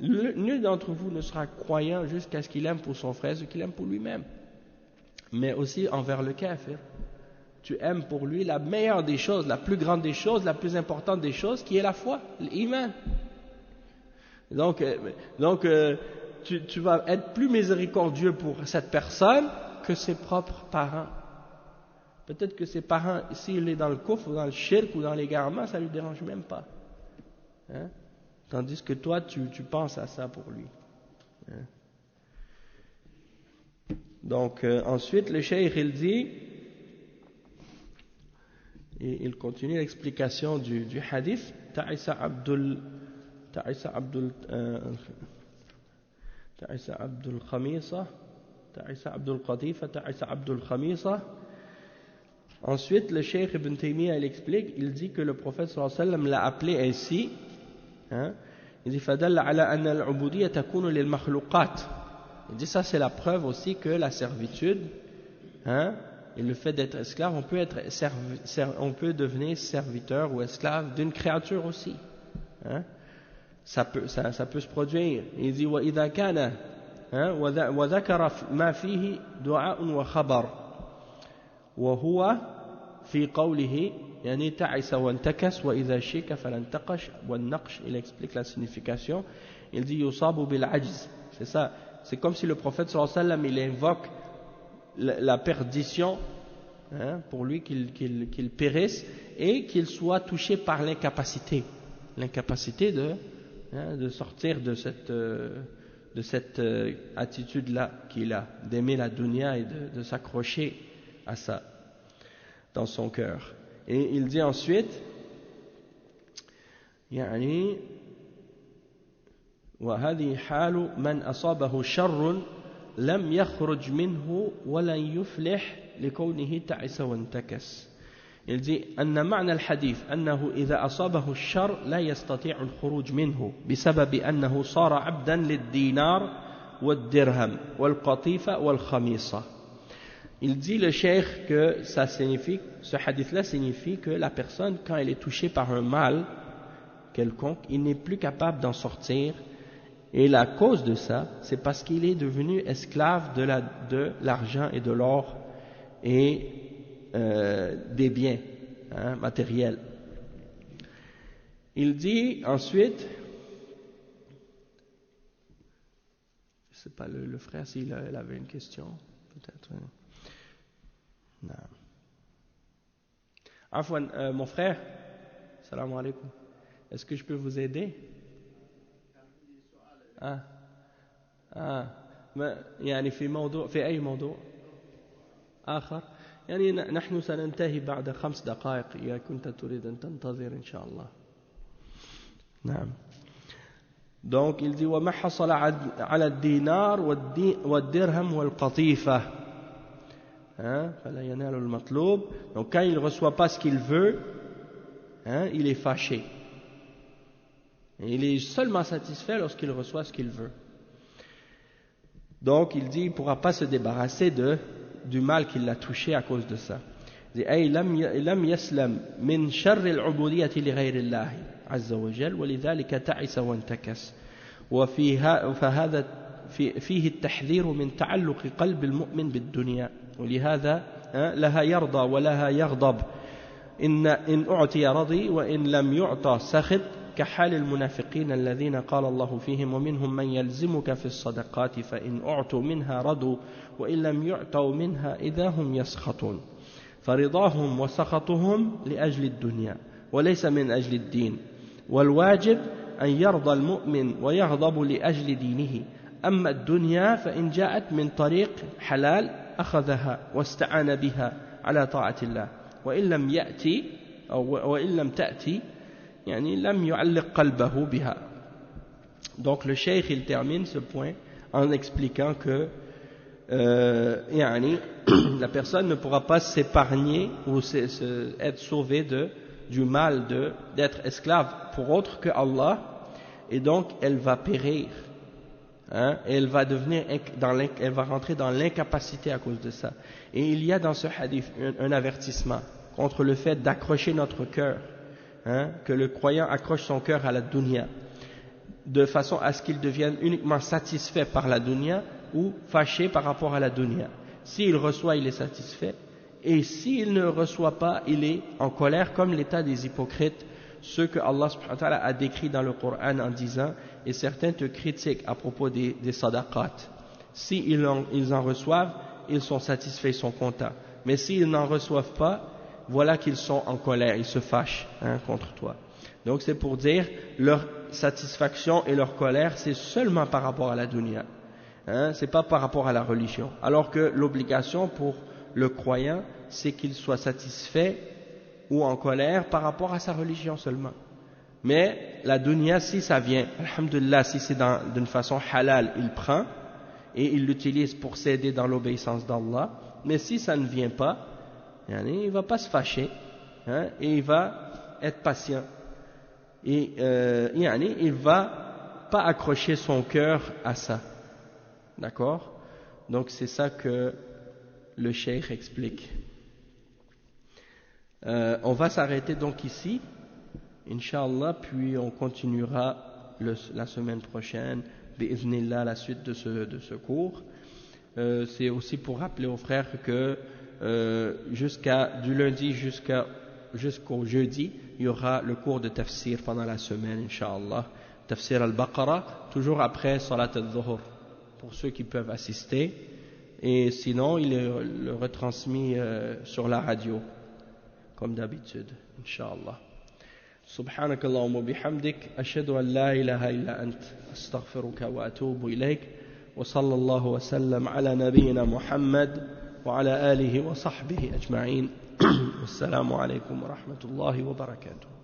nul d'entre vous ne sera croyant jusqu'à ce qu'il aime pour son frère ce qu'il aime pour lui-même. Mais aussi envers le kafir. Tu aimes pour lui la meilleure des choses, la plus grande des choses, la plus importante des choses, qui est la foi, l'iman. Donc tu vas être plus miséricordieux pour cette personne que ses propres parents. Peut-être que ses parents, s'il est dans le kufr, ou dans le shirk, ou dans l'égarement, ça ne lui dérange même pas. Hein? Tandis que toi, tu penses à ça pour lui. Hein? Donc, ensuite, le cheikh, il dit, et il continue l'explication du hadith, Ta'isa Abdul Khamisa, Ta'isa Abdul Qatifa, Ta'isa Abdul Khamisa. Ensuite, le cheikh Ibn Taymiyyah, il explique, il dit que le prophète sallallahu alayhi wa sallam l'a appelé ainsi, hein? Il dit فَدَلَّ عَلَى أَنَّ الْعُبُودِيَّةَ تَكُونُ لِلْمَخْلُوقَاتِ. Il dit ça, c'est la preuve aussi que la servitude, hein, et le fait d'être esclave, on peut devenir serviteur ou esclave d'une créature aussi. Hein? Ça peut se produire. Il dit وَإِذَا كَانَ وَذَكَرَ مَا فِيهِ دُعَاءٌ وَخَبَرٌ وهو في قوله يعني تعس وانتكس وإذا شيك فلانتقش والنقش. Il explique la signification. Il dit يصاب بالعجز. C'est ça. C'est comme si le prophète sallallahu alayhi wa sallam, il invoque la perdition, hein, pour lui qu'il périsse et qu'il soit touché par l'incapacité de sortir de cette attitude-là qu'il a, d'aimer la dunya et de s'accrocher à ça dans son cœur. Et il dit ensuite, يعني وهذه حال من أصابه شر لم يخرج منه ولن يفلح لكونه تعس وانتكس. Il dit أن معنى الحديث أنه إذا أصابه الشر لا يستطيع الخروج منه بسبب أنه صار عبدا للدينار والدرهم والقطيفة والخميصة. Il dit le cheikh que ça signifie, ce hadith-là signifie que la personne, quand elle est touchée par un mal quelconque, il n'est plus capable d'en sortir. Et la cause de ça, c'est parce qu'il est devenu esclave de l'argent et de l'or et des biens, hein, matériels. Il dit ensuite, je ne sais pas, le frère, s'il avait une question, peut-être. Non. Afwan, mon frère, salam alaikum, est-ce que je peux vous aider? يعني في أي موضوع آخر، يعني نحن سننتهي بعد 5 دقائق إذا كنت تريد أن تنتظر إن شاء الله. نعم. Donc il dit وما حصل على الدينار والدرهم والقطيفة فلا ينال المطلوب. Donc quand il ne reçoit pas ce qu'il veut, hein, il est fâché. Et il est seulement satisfait lorsqu'il reçoit ce qu'il veut. Donc il dit, il ne pourra pas se débarrasser du mal qui l'a touché à cause de ça. Il dit, أي لم يسلم من شر العبودية لغير الله عز وجل ولذلك تعس وانتكس. فهذا فيه التحذير من تعلق قلب المؤمن بالدنيا ولهذا لها يرضى ولها يغضب. إن أعطي رضي وإن لم يعطى سخط كحال المنافقين الذين قال الله فيهم ومنهم من يلزمك في الصدقات فإن أعطوا منها رضوا وإن لم يعطوا منها إذا هم يسخطون فرضاهم وسخطهم لأجل الدنيا وليس من أجل الدين والواجب أن يرضى المؤمن ويغضب لأجل دينه أما الدنيا فإن جاءت من طريق حلال أخذها واستعان بها على طاعة الله وإن لم يأتي أو وإن لم تأتي يعني لم يعلق قلبه بها. Donc le cheikh il termine ce point en expliquant que la personne ne pourra pas s'épargner ou être sauvé du mal d'être esclave pour autre que Allah, et donc elle va périr, et elle va elle va rentrer dans l'incapacité à cause de ça. Et il y a dans ce hadith un avertissement contre le fait d'accrocher notre cœur, que le croyant accroche son cœur à la dunya, de façon à ce qu'il devienne uniquement satisfait par la dunya ou fâché par rapport à la dunya. S'il reçoit, il est satisfait, et s'il ne reçoit pas, il est en colère, comme l'état des hypocrites, ceux que Allah subhanahu wa ta'ala a décrits dans le Coran en disant, et certains te critiquent à propos des sadaqat. S'ils en reçoivent, ils sont satisfaits, ils sont contents. Mais s'ils n'en reçoivent pas, voilà qu'ils sont en colère, ils se fâchent contre toi. Donc c'est pour dire, leur satisfaction et leur colère, c'est seulement par rapport à la dunya. C'est pas par rapport à la religion. Alors que l'obligation pour le croyant, c'est qu'il soit satisfait ou en colère par rapport à sa religion seulement. Mais la dunya, si ça vient, alhamdulillah, si c'est d'une façon halal, il prend et il l'utilise pour s'aider dans l'obéissance d'Allah. Mais si ça ne vient pas, il ne va pas se fâcher, et il va être patient. Et il ne va pas accrocher son cœur à ça. D'accord? Donc c'est ça que le cheikh explique. On va s'arrêter donc ici, Inch'Allah, puis on continuera la semaine prochaine, bi'idhnillah, la suite de ce cours. C'est aussi pour rappeler aux frères que du lundi jusqu'au jeudi, il y aura le cours de tafsir pendant la semaine, Inch'Allah. Tafsir al-Baqarah, toujours après Salat al-Dhuhr, pour ceux qui peuvent assister. Et sinon, il est le retransmis sur la radio, comme d'habitude, Inch'Allah. سبحانك اللهم وبحمدك أشهد أن لا إله إلا أنت أستغفرك وأتوب إليك وصلى الله وسلم على نبينا محمد وعلى آله وصحبه أجمعين والسلام عليكم ورحمة الله وبركاته.